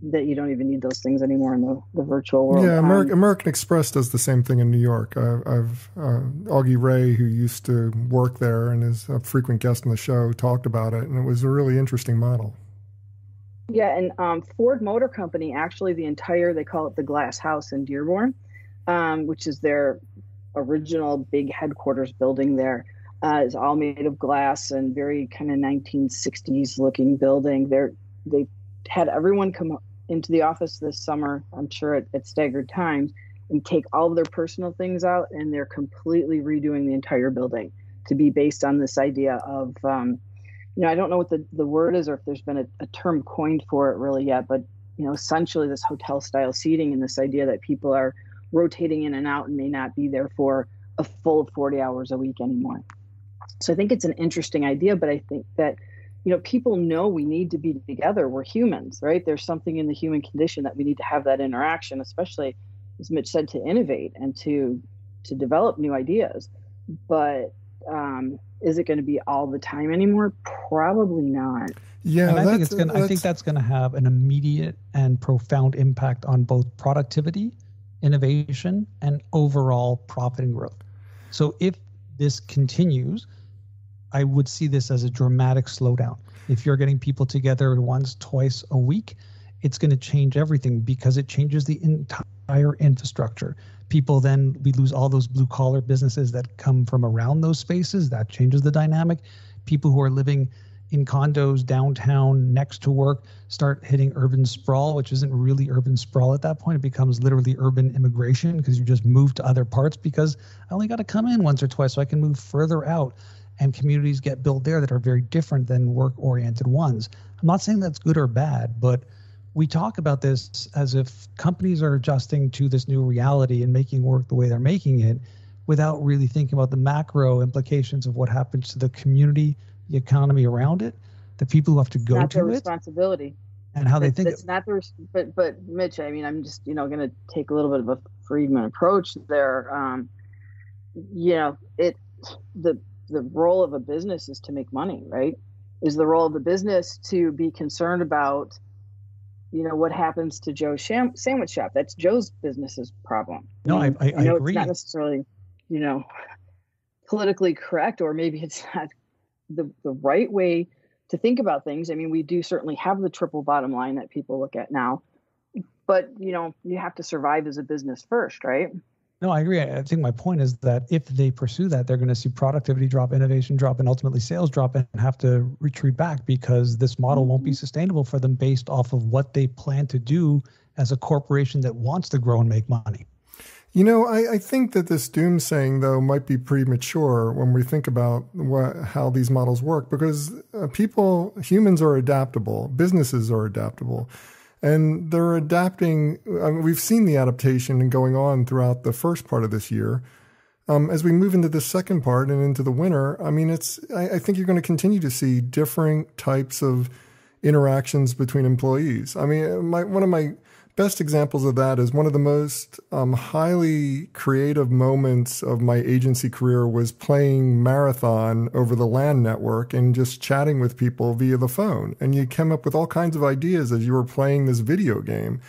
that you don't even need those things anymore in the virtual world. Yeah, American Express does the same thing in New York. I've Augie Ray, who used to work there and is a frequent guest on the show, talked about it, and it was a really interesting model. Yeah, and Ford Motor Company, actually they call it the Glass House in Dearborn, which is their original big headquarters building there. Is all made of glass and very kind of 1960s looking building. They had everyone come into the office this summer, I'm sure at staggered times, and take all of their personal things out, and they're completely redoing the entire building to be based on this idea of, I don't know what the word is or if there's been a term coined for it really yet, but, essentially this hotel style seating and this idea that people are rotating in and out and may not be there for a full 40 hours a week anymore. So I think it's an interesting idea, but I think that people know we need to be together. We're humans, right? There's something in the human condition that we need to have that interaction, especially, as Mitch said, to innovate and to develop new ideas. But is it going to be all the time anymore? Probably not. Yeah, and I think that's going to have an immediate and profound impact on both productivity, innovation, and overall profit and growth. So if this continues, I would see this as a dramatic slowdown. If you're getting people together once, twice a week, it's going to change everything because it changes the entire infrastructure. People then, we lose all those blue collar businesses that come from around those spaces. That changes the dynamic. People who are living in condos downtown next to work start hitting urban sprawl, which isn't really urban sprawl at that point. It becomes literally urban immigration because you just move to other parts because I only got to come in once or twice so I can move further out. And communities get built there that are very different than work-oriented ones. I'm not saying that's good or bad, but we talk about this as if companies are adjusting to this new reality and making work the way they're making it without really thinking about the macro implications of what happens to the community, the economy around it, the people who have to go to it. Not their responsibility. and how they think. It's not the, but Mitch, I mean, I'm just, going to take a little bit of a Friedman approach there. The role of a business is to make money, right? Is the role of the business to be concerned about, what happens to Joe's sandwich shop? That's Joe's business's problem. No, I know agree. It's not necessarily, politically correct, or maybe it's not the right way to think about things. I mean, we do certainly have the triple bottom line that people look at now, but you have to survive as a business first, right? No, I agree. I think my point is that if they pursue that, they're going to see productivity drop, innovation drop, and ultimately sales drop, and have to retreat back because this model won't be sustainable for them based off of what they plan to do as a corporation that wants to grow and make money. I think that this doomsaying, though, might be premature when we think about how these models work, because humans are adaptable, businesses are adaptable. And they're adapting. We've seen the adaptation going on throughout the first part of this year. As we move into the second part and into the winter, I mean, I think you're going to continue to see different types of interactions between employees. I mean, one of my best examples of that is one of the most highly creative moments of my agency career was playing Marathon over the LAN network and just chatting with people via the phone. And you came up with all kinds of ideas as you were playing this video game.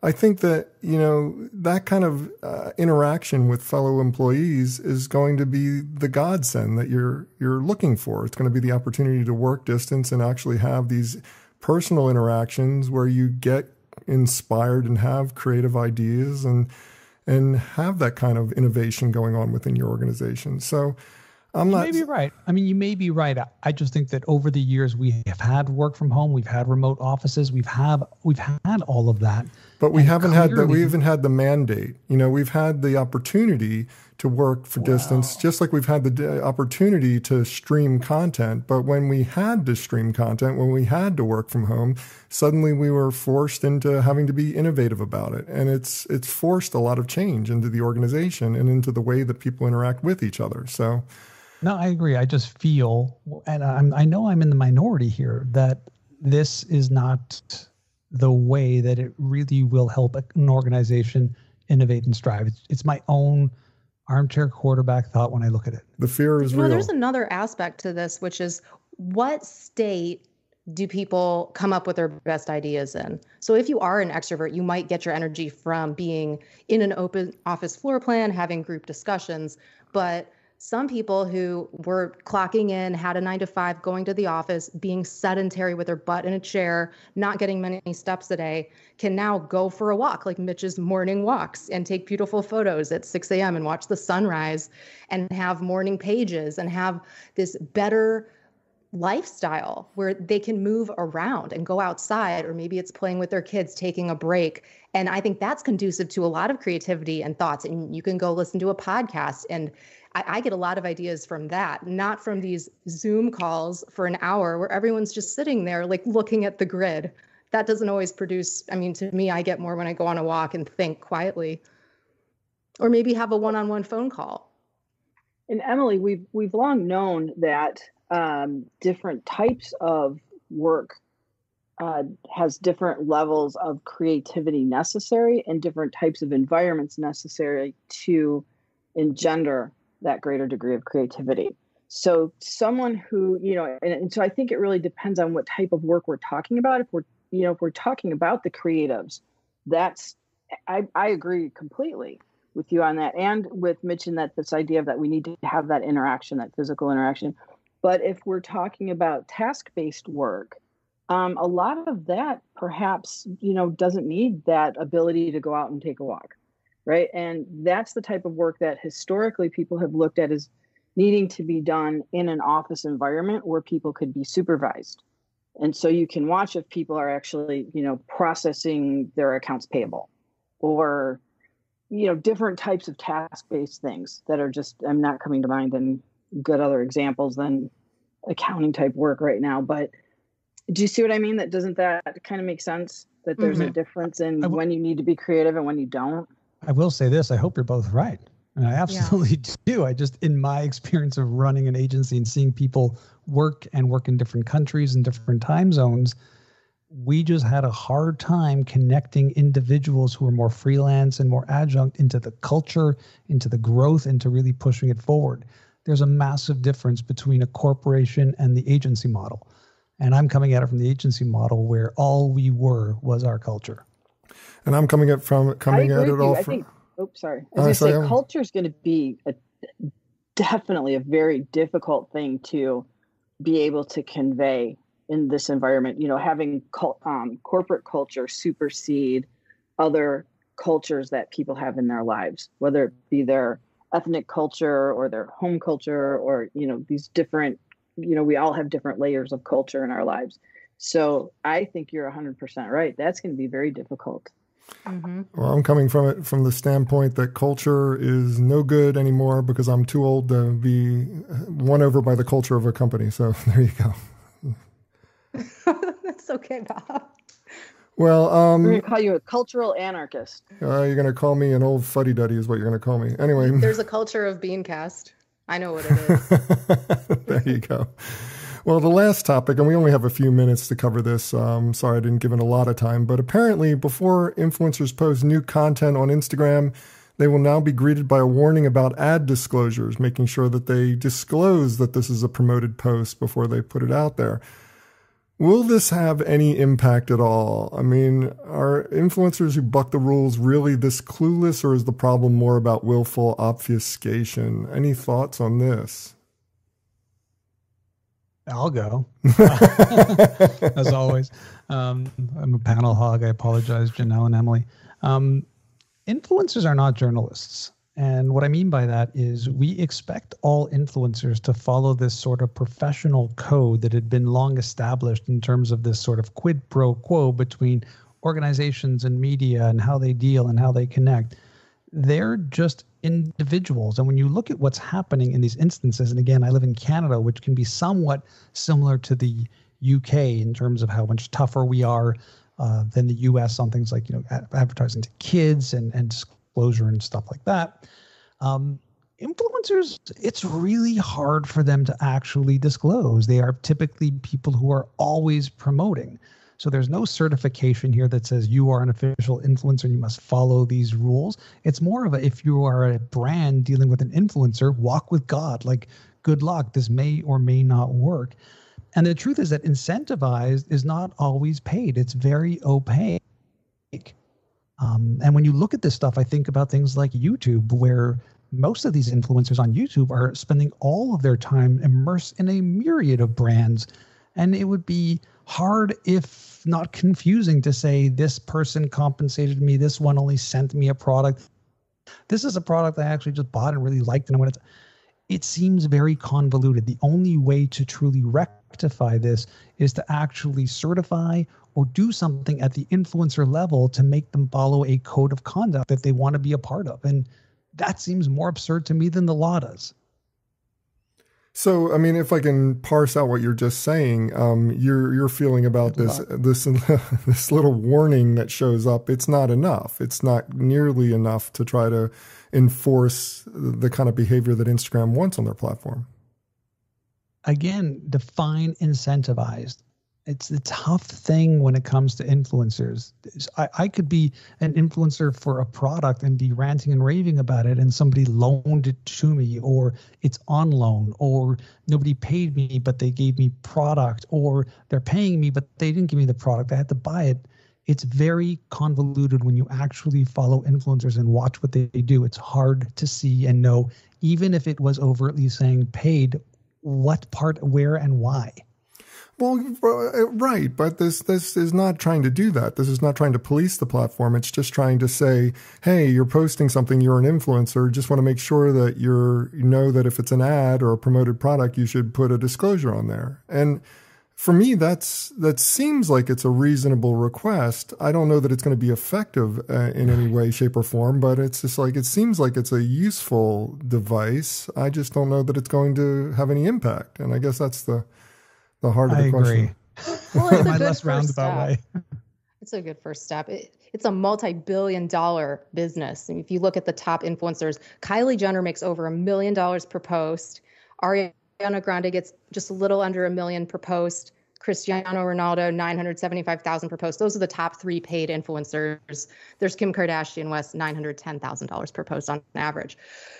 I think that, that kind of interaction with fellow employees is going to be the godsend that you're looking for. It's going to be the opportunity to work distance and actually have these personal interactions where you get inspired and have creative ideas and have that kind of innovation going on within your organization. So you may be right. I mean, you may be right. I just think that over the years we have had work from home, we've had remote offices, we've had all of that. But we haven't had the mandate. We've had the opportunity to work for distance, just like we've had the opportunity to stream content. But when we had to stream content, when we had to work from home, suddenly we were forced into having to be innovative about it. And it's forced a lot of change into the organization and into the way that people interact with each other. So, no, I agree. I just feel, and I know I'm in the minority here, that this is not the way that it really will help an organization innovate and strive. It's my own armchair quarterback thought when I look at it. The fear is real. There's another aspect to this, which is what state do people come up with their best ideas in? So if you are an extrovert, you might get your energy from being in an open office floor plan, having group discussions, but some people who were clocking in, had a 9-to-5, going to the office, being sedentary with their butt in a chair, not getting many steps a day, can now go for a walk, like Mitch's morning walks, and take beautiful photos at 6 a.m. and watch the sunrise and have morning pages and have this better lifestyle where they can move around and go outside, or maybe it's playing with their kids, taking a break. And I think that's conducive to a lot of creativity and thoughts. And you can go listen to a podcast, and I get a lot of ideas from that, not from these Zoom calls for an hour where everyone's just sitting there like looking at the grid. That doesn't always produce, I mean, to me, I get more when I go on a walk and think quietly, or maybe have a one-on-one phone call. And Emily, we've long known that different types of work has different levels of creativity necessary and different types of environments necessary to engender that greater degree of creativity. So someone who, and so I think it really depends on what type of work we're talking about. If we're talking about the creatives, I agree completely with you on that, and with Mitch in that this idea of that we need to have that interaction, that physical interaction. But if we're talking about task-based work, a lot of that perhaps, doesn't need that ability to go out and take a walk. Right. And that's the type of work that historically people have looked at as needing to be done in an office environment where people could be supervised. And so you can watch if people are actually, processing their accounts payable, or, different types of task-based things that are just, I'm not coming to mind any good other examples than accounting type work right now. But do you see what I mean? Doesn't that kind of make sense? That there's a difference in when you need to be creative and when you don't? I will say this, I hope you're both right. And I absolutely do. I just, in my experience of running an agency and seeing people work in different countries and different time zones, we just had a hard time connecting individuals who are more freelance and more adjunct into the culture, into the growth, into really pushing it forward. There's a massive difference between a corporation and the agency model. And I'm coming at it from the agency model where all we were was our culture. And I'm coming at it all from. Sorry. I was going to say, culture is going to be definitely a very difficult thing to be able to convey in this environment. You know, having corporate culture supersede other cultures that people have in their lives, whether it be their ethnic culture or their home culture, or, you know, these different, you know, we all have different layers of culture in our lives. So I think you're 100% right. That's going to be very difficult. Mm-hmm. Well, I'm coming from it from the standpoint that culture is no good anymore because I'm too old to be won over by the culture of a company. So there you go. That's okay, Bob. Well, we're going to call you a cultural anarchist. You're going to call me an old fuddy-duddy is what you're going to call me. Anyway. There's a culture of BeanCast. I know what it is. There you go. Well, the last topic, and we only have a few minutes to cover this. Sorry I didn't give it a lot of time, but apparently before influencers post new content on Instagram, they will now be greeted by a warning about ad disclosures, making sure that they disclose that this is a promoted post before they put it out there. Will this have any impact at all? I mean, are influencers who buck the rules really this clueless, or is the problem more about willful obfuscation? Any thoughts on this? I'll go. As always. I'm a panel hog. I apologize, Janelle and Emily. Influencers are not journalists. And what I mean by that is we expect all influencers to follow this sort of professional code that had been long established in terms of this sort of quid pro quo between organizations and media and how they deal and how they connect. They're just individuals. And when you look at what's happening in these instances, and again, I live in Canada, which can be somewhat similar to the UK in terms of how much tougher we are than the US on things like, you know, advertising to kids and disclosure and stuff like that. Influencers, it's really hard for them to actually disclose. They are typically people who are always promoting. So there's no certification here that says you are an official influencer and you must follow these rules. It's more of a, if you are a brand dealing with an influencer, walk with God. Like, good luck. This may or may not work. And the truth is that incentivized is not always paid. It's very opaque. And when you look at this stuff, I think about things like YouTube, where most of these influencers on YouTube are spending all of their time immersed in a myriad of brands. And it would be hard, if not confusing, to say this person compensated me, this one only sent me a product. This is a product I actually just bought and really liked. And it seems very convoluted. The only way to truly rectify this is to actually certify or do something at the influencer level to make them follow a code of conduct that they want to be a part of. And that seems more absurd to me than the law does. So, I mean, if I can parse out what you're just saying, your feeling about this little warning that shows up, it's not enough. It's not nearly enough to try to enforce the kind of behavior that Instagram wants on their platform. Again, define incentivized. It's a tough thing when it comes to influencers. I could be an influencer for a product and be ranting and raving about it, and somebody loaned it to me, or it's on loan, or nobody paid me, but they gave me product, or they're paying me, but they didn't give me the product. I had to buy it. It's very convoluted when you actually follow influencers and watch what they do. It's hard to see and know, even if it was overtly saying paid, what part, where, and why. Well, right, but this is not trying to do that. This is not trying to police the platform. It's just trying to say, hey, you're posting something, you're an influencer. Just want to make sure that you know that if it's an ad or a promoted product, you should put a disclosure on there. And for me, that seems like it's a reasonable request. I don't know that it's going to be effective in any way, shape, or form, but it's just like, it seems like it's a useful device. I just don't know that it's going to have any impact. And I guess that's the heart of the question. I agree. Well, it's a My good less roundabout way. It's a good first step. It's a multi-billion-dollar business. And if you look at the top influencers, Kylie Jenner makes over $1 million per post. Ariana Grande gets just a little under $1 million per post. Cristiano Ronaldo, 975,000 per post. Those are the top 3 paid influencers. There's Kim Kardashian West, $910,000 per post on average.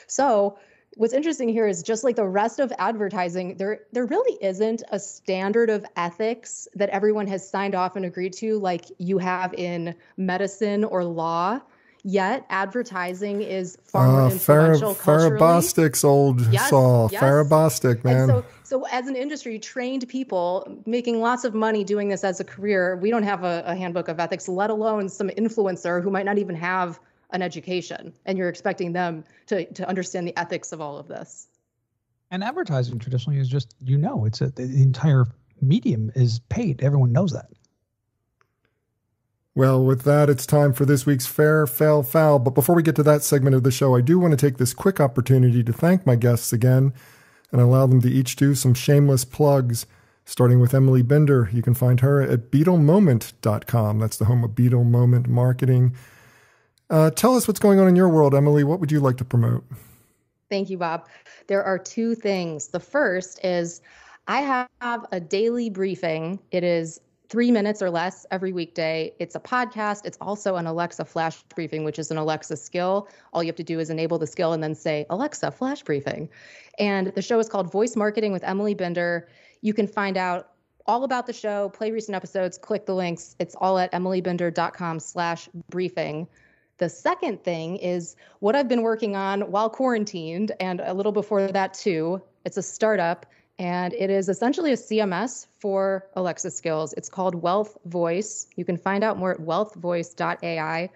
So what's interesting here is just like the rest of advertising, there really isn't a standard of ethics that everyone has signed off and agreed to like you have in medicine or law. Yet advertising is far more influential culturally. Farabostics, old Saul. Yes. Farabostic, man. And so as an industry, trained people making lots of money doing this as a career, we don't have a handbook of ethics, let alone some influencer who might not even have an education. And you're expecting them to understand the ethics of all of this. And advertising traditionally is just, the entire medium is paid. Everyone knows that. Well, with that, it's time for this week's Fair, Fail, Foul. But before we get to that segment of the show, I do want to take this quick opportunity to thank my guests again and allow them to each do some shameless plugs, starting with Emily Bender. You can find her at BeetleMoment.com. That's the home of Beetle Moment Marketing. Tell us what's going on in your world, Emily. What would you like to promote? Thank you, Bob. There are 2 things. The first is I have a daily briefing. It is 3 minutes or less every weekday. It's a podcast. It's also an Alexa flash briefing, which is an Alexa skill. All you have to do is enable the skill and then say, Alexa flash briefing. And the show is called Voice Marketing with Emily Bender. You can find out all about the show, play recent episodes, click the links. It's all at emilybender.com/briefing. The second thing is what I've been working on while quarantined and a little before that too. It's a startup. And it is essentially a CMS for Alexa skills. It's called Wealth Voice. You can find out more at wealthvoice.ai.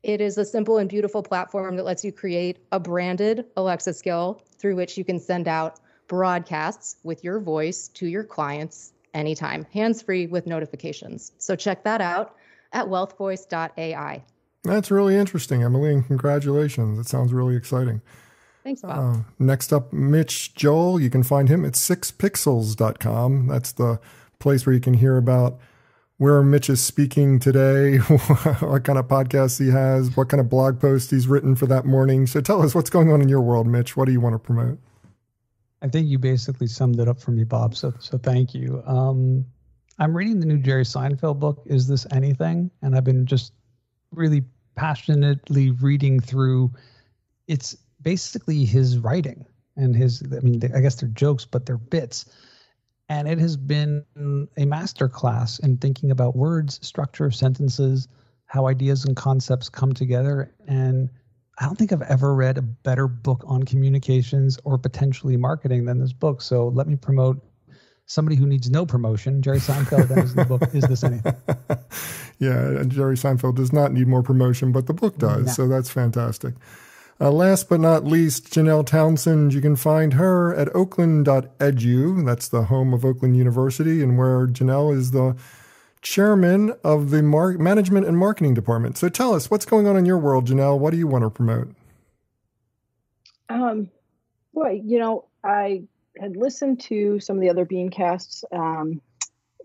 It is a simple and beautiful platform that lets you create a branded Alexa skill through which you can send out broadcasts with your voice to your clients anytime, hands-free with notifications. So check that out at wealthvoice.ai. That's really interesting, Emily, and congratulations. It sounds really exciting. Thanks, Bob. Next up, Mitch Joel. You can find him at 6pixels.com. That's the place where you can hear about where Mitch is speaking today, what kind of podcasts he has, what kind of blog posts he's written for that morning. So tell us what's going on in your world, Mitch. What do you want to promote? I think you basically summed it up for me, Bob. So thank you. I'm reading the new Jerry Seinfeld book, Is This Anything? And I've been just really passionately reading through. It's basically his writing and I guess they're jokes, but they're bits. And it has been a masterclass in thinking about words, structure, sentences, how ideas and concepts come together. And I don't think I've ever read a better book on communications or potentially marketing than this book. So let me promote somebody who needs no promotion. Jerry Seinfeld and the book, Is This Anything? Yeah, Jerry Seinfeld does not need more promotion, but the book does. No. So that's fantastic. Last but not least, Janelle Townsend. You can find her at oakland.edu. That's the home of Oakland University, and where Janelle is the chairman of the management and marketing department. So tell us, what's going on in your world, Janelle? What do you want to promote? I had listened to some of the other BeanCasts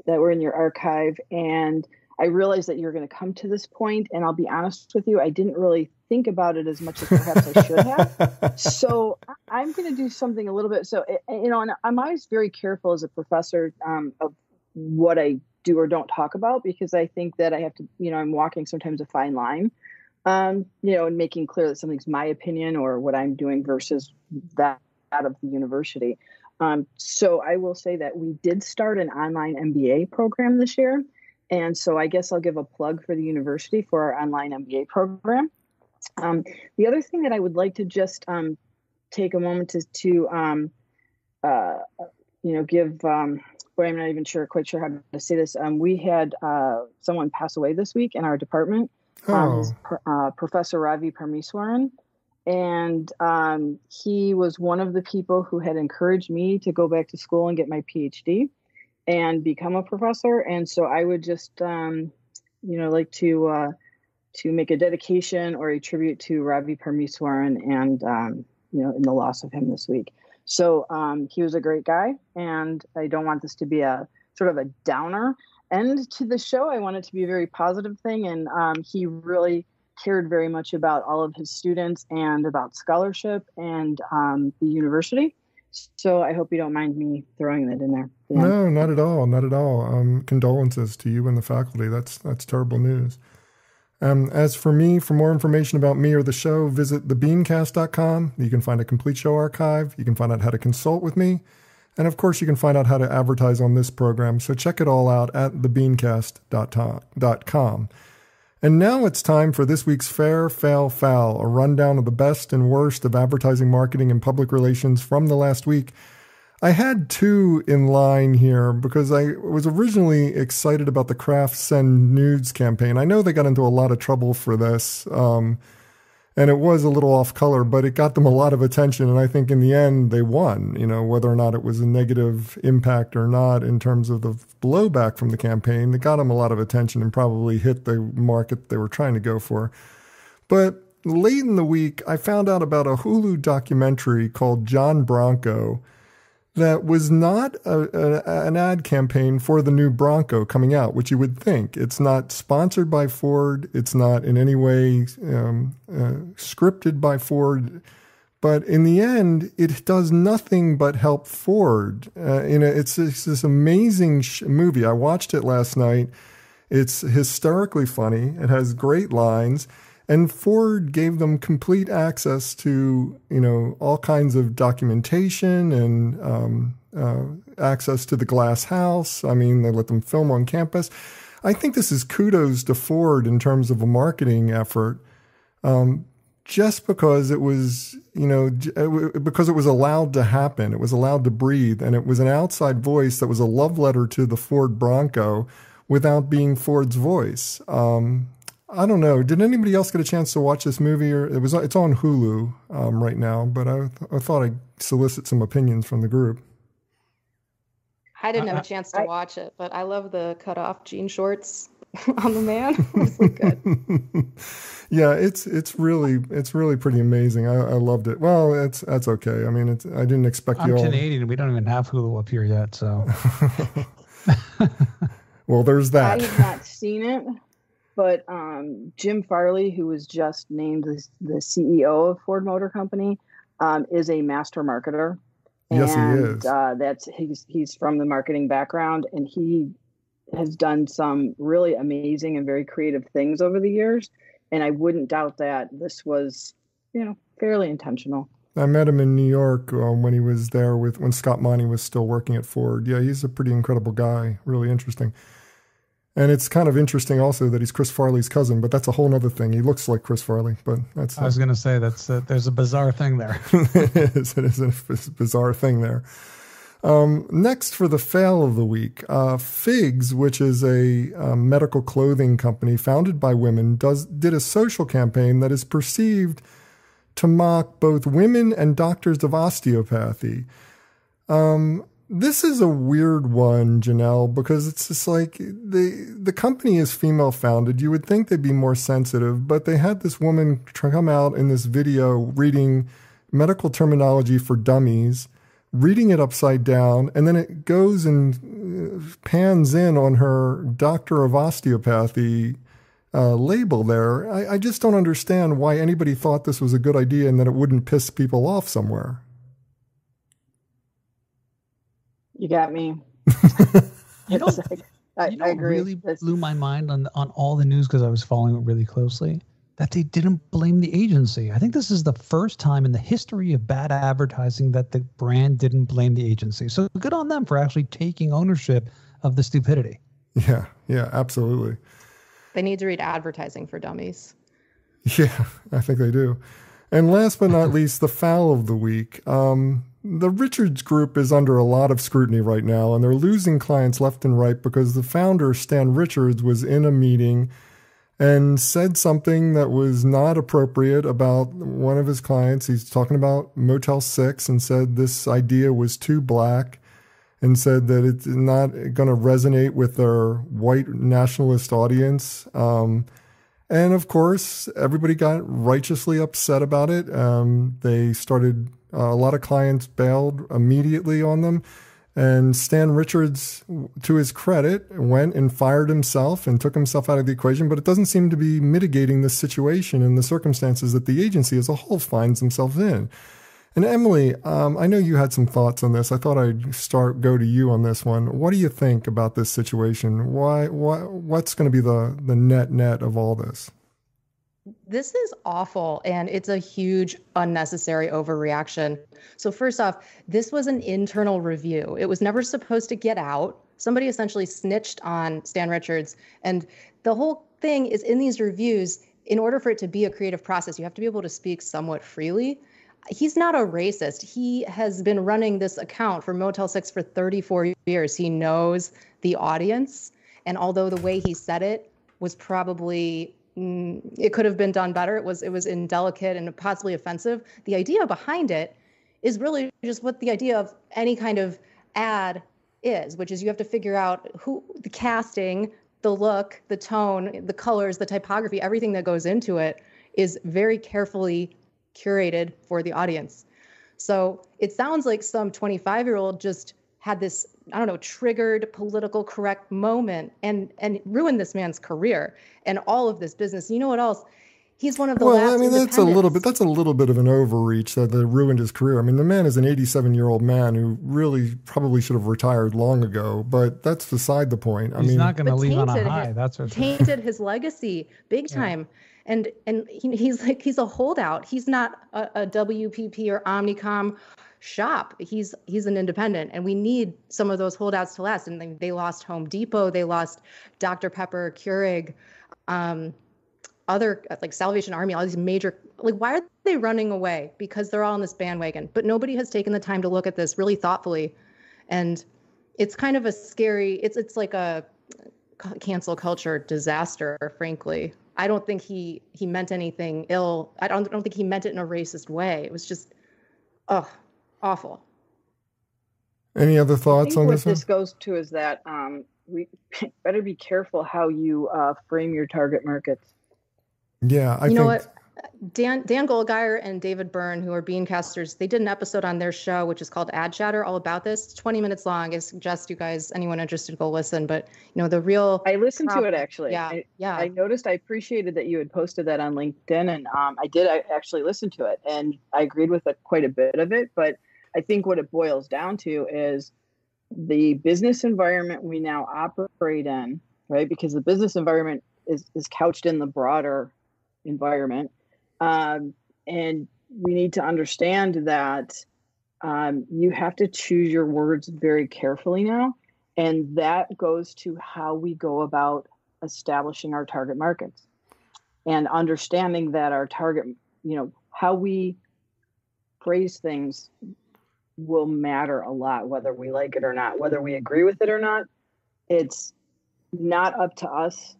that were in your archive, and I realized that you're going to come to this point, and I'll be honest with you, I didn't really think about it as much as perhaps I should have. So I'm going to do something a little bit. So, and I'm always very careful as a professor of what I do or don't talk about, because I think that I have to, I'm walking sometimes a fine line, and making clear that something's my opinion or what I'm doing versus that of the university. So I will say that we did start an online MBA program this year. And so I guess I'll give a plug for the university for our online MBA program. The other thing that I would like to just take a moment to give, I'm not even quite sure how to say this. We had someone pass away this week in our department, Professor Ravi Parmeswaran. And he was one of the people who had encouraged me to go back to school and get my PhD and become a professor. And so I would just, like to make a dedication or a tribute to Ravi Parmeswaran and, in the loss of him this week. So he was a great guy, and I don't want this to be a sort of a downer end to the show. I want it to be a very positive thing. And he really cared very much about all of his students and about scholarship and the university. So I hope you don't mind me throwing that in there. Yeah. No, not at all. Not at all. Condolences to you and the faculty. That's terrible news. As for me, for more information about me or the show, visit thebeancast.com. You can find a complete show archive. You can find out how to consult with me. And of course, you can find out how to advertise on this program. So check it all out at thebeancast.com. And now it's time for this week's Fair, Fail, Foul, a rundown of the best and worst of advertising, marketing, and public relations from the last week. I had two in line here because I was originally excited about the Kraft Send Nudes campaign. I know they got into a lot of trouble for this, and it was a little off color, but it got them a lot of attention. And I think in the end they won, whether or not it was a negative impact or not in terms of the blowback from the campaign. It got them a lot of attention and probably hit the market they were trying to go for. But late in the week, I found out about a Hulu documentary called John Bronco that was not an ad campaign for the new Bronco coming out, which you would think. It's not sponsored by Ford. It's not in any way scripted by Ford. But in the end, it does nothing but help Ford. It's this amazing movie. I watched it last night. It's hysterically funny. It has great lines. And Ford gave them complete access to, all kinds of documentation and access to the glass house. I mean, they let them film on campus. I think this is kudos to Ford in terms of a marketing effort, just because it was, because it was allowed to happen. It was allowed to breathe. And it was an outside voice that was a love letter to the Ford Bronco without being Ford's voice. I don't know. Did anybody else get a chance to watch this movie? Or it's on Hulu right now, but I thought I'd solicit some opinions from the group. I didn't have a chance to watch it, but I love the cut-off jean shorts on the man. It's so good. Yeah, it's really pretty amazing. I loved it. Well, that's okay. I mean, I didn't expect you all. I'm Canadian. We don't even have Hulu up here yet, so. Well, there's that. I have not seen it. But Jim Farley, who was just named the CEO of Ford Motor Company, is a master marketer. Yes, he is. He's from the marketing background, and he has done some really amazing and very creative things over the years. And I wouldn't doubt that this was, fairly intentional. I met him in New York when he was there when Scott Monty was still working at Ford. Yeah, he's a pretty incredible guy. Really interesting. And it's kind of interesting also that he's Chris Farley's cousin, but that's a whole other thing. He looks like Chris Farley, but that's... I was going to say, there's a bizarre thing there. It is a bizarre thing there. Next for the fail of the week, Figs, which is a medical clothing company founded by women, did a social campaign that is perceived to mock both women and doctors of osteopathy. This is a weird one, Janelle, because it's just like the company is female founded. You would think they'd be more sensitive, but they had this woman come out in this video reading medical terminology for dummies, reading it upside down, and then it goes and pans in on her doctor of osteopathy label there. I just don't understand why anybody thought this was a good idea and that it wouldn't piss people off somewhere. You got me. I agree. Really blew my mind on all the news because I was following it really closely, that they didn't blame the agency. I think this is the first time in the history of bad advertising that the brand didn't blame the agency. So good on them for actually taking ownership of the stupidity. Yeah, absolutely. They need to read Advertising for Dummies. Yeah, I think they do. And last but not least, the foul of the week. The Richards Group is under a lot of scrutiny right now, and they're losing clients left and right because the founder, Stan Richards, was in a meeting and said something that was not appropriate about one of his clients. He's talking about Motel 6 and said this idea was too black and said that it's not going to resonate with their white nationalist audience. And of course, everybody got righteously upset about it. They started... a lot of clients bailed immediately on them. And Stan Richards, to his credit, went and fired himself and took himself out of the equation. But it doesn't seem to be mitigating the situation and the circumstances that the agency as a whole finds themselves in. And Emily, I know you had some thoughts on this. I thought I'd go to you on this one. What do you think about this situation? What's going to be the net of all this? This is awful, and it's a huge unnecessary overreaction. So first off, this was an internal review. It was never supposed to get out. Somebody essentially snitched on Stan Richards, and the whole thing is in these reviews, in order for it to be a creative process, you have to be able to speak somewhat freely. He's not a racist. He has been running this account for Motel 6 for 34 years. He knows the audience. And although the way he said it was probably, it could have been done better. It was indelicate and possibly offensive. The idea behind it is really just what the idea of any kind of ad is, which is you have to figure out who the casting, the look, the tone, the colors, the typography, everything that goes into it is very carefully curated for the audience. So it sounds like some 25-year-old just had this, I don't know, triggered political correct moment and ruined this man's career and all of this business. You know what else? He's one of the last that's a little bit of an overreach that ruined his career. I mean, the man is an 87-year-old man who really probably should have retired long ago, but that's beside the point. He's not going to leave on a high. That's for sure. Tainted his legacy big time. And he's a holdout. He's not a WPP or Omnicom shop. He's an independent, and we need some of those holdouts to last. And they lost Home Depot, they lost Dr. Pepper, Keurig, other like Salvation Army, all these major, like, why are they running away? Because they're all on this bandwagon. But nobody has taken the time to look at this really thoughtfully, and it's kind of a scary. It's like a cancel culture disaster, frankly. I don't think he meant anything ill. I don't think he meant it in a racist way. It was just, awful. Any other thoughts on this? What this goes to is that we better be careful how you frame your target markets. Yeah, I think. You know what? Dan Goldgeier and David Byrne, who are BeanCasters, they did an episode on their show, which is called Ad Chatter, all about this. It's 20 minutes long. I suggest you guys, anyone interested, go listen. But, I listened to it, actually. Yeah. I noticed, I appreciated that you had posted that on LinkedIn, and I actually listen to it, and I agreed with quite a bit of it. But I think what it boils down to is the business environment we now operate in, right? Because the business environment is couched in the broader environment. And we need to understand that you have to choose your words very carefully now. And that goes to how we go about establishing our target markets and understanding that our target, how we phrase things will matter a lot, whether we like it or not, whether we agree with it or not. It's not up to us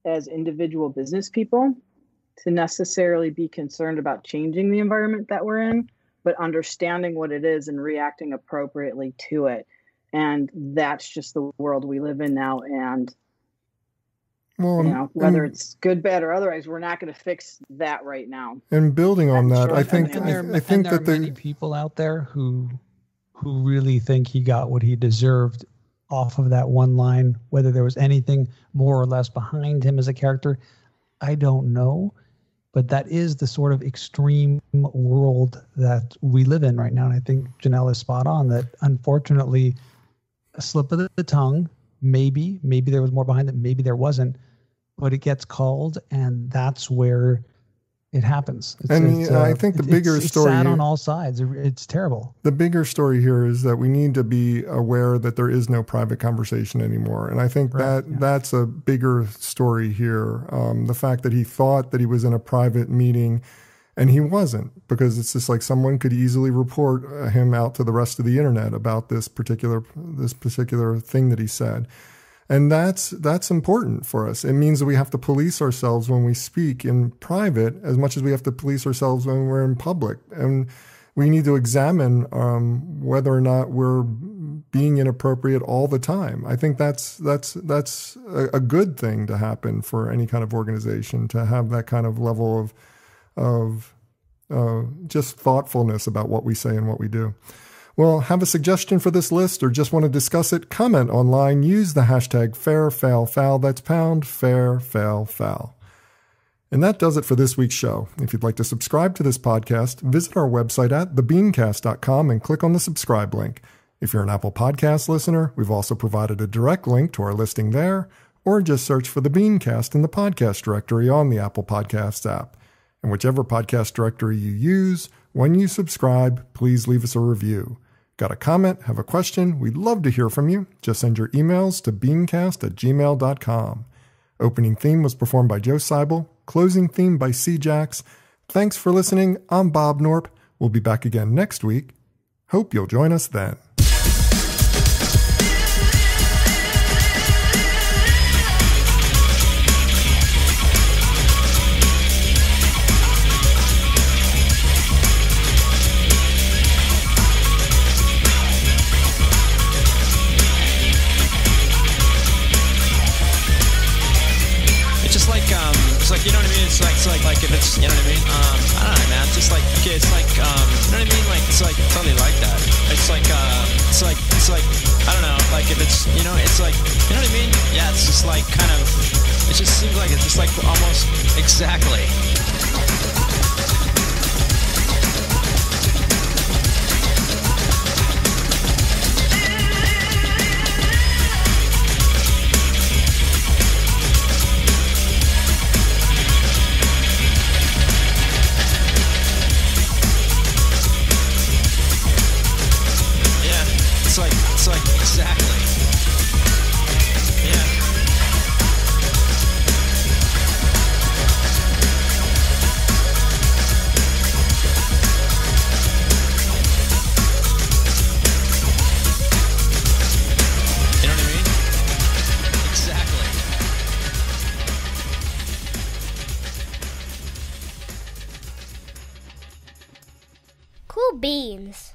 as individual business people to necessarily be concerned about changing the environment that we're in, but understanding what it is and reacting appropriately to it. And that's just the world we live in now. And, whether it's good, bad, or otherwise, we're not going to fix that right now. And building on that, I think there are many people out there who really think he got what he deserved off of that one line. Whether there was anything more or less behind him as a character, I don't know. But that is the sort of extreme world that we live in right now. And I think Janelle is spot on that, unfortunately, a slip of the tongue, maybe there was more behind it, maybe there wasn't, but it gets called, and that's where it happens. I think the bigger story, it's sad on all sides. It's terrible. The bigger story here is that we need to be aware that there is no private conversation anymore. And I think that's a bigger story here. The fact that he thought that he was in a private meeting and he wasn't, because it's just like someone could easily report him out to the rest of the internet about this particular thing that he said. And that's important for us. It means that we have to police ourselves when we speak in private as much as we have to police ourselves when we're in public. And we need to examine whether or not we're being inappropriate all the time. I think that's a good thing to happen for any kind of organization, to have that kind of level of just thoughtfulness about what we say and what we do. Well, have a suggestion for this list or just want to discuss it? Comment online. Use the hashtag FairFailFoul. That's #FairFailFoul. And that does it for this week's show. If you'd like to subscribe to this podcast, visit our website at thebeancast.com and click on the subscribe link. If you're an Apple Podcast listener, we've also provided a direct link to our listing there, or just search for the BeanCast in the podcast directory on the Apple Podcasts app. And whichever podcast directory you use, when you subscribe, please leave us a review. Got a comment? Have a question? We'd love to hear from you. Just send your emails to beancast@gmail.com. Opening theme was performed by Joe Seibel. Closing theme by C-Jax. Thanks for listening. I'm Bob Norp. We'll be back again next week. Hope you'll join us then. You know what I mean? It's like if it's, you know what I mean? I don't know, man. It's just like, okay, it's like, you know what I mean? Like, it's like totally like that. It's like, I don't know, like if it's, you know, it's like, you know what I mean? Yeah, it's just like kind of, it just seems like it's just like almost exactly. It's like exactly. Yeah. You know what I mean? Exactly. Cool beans.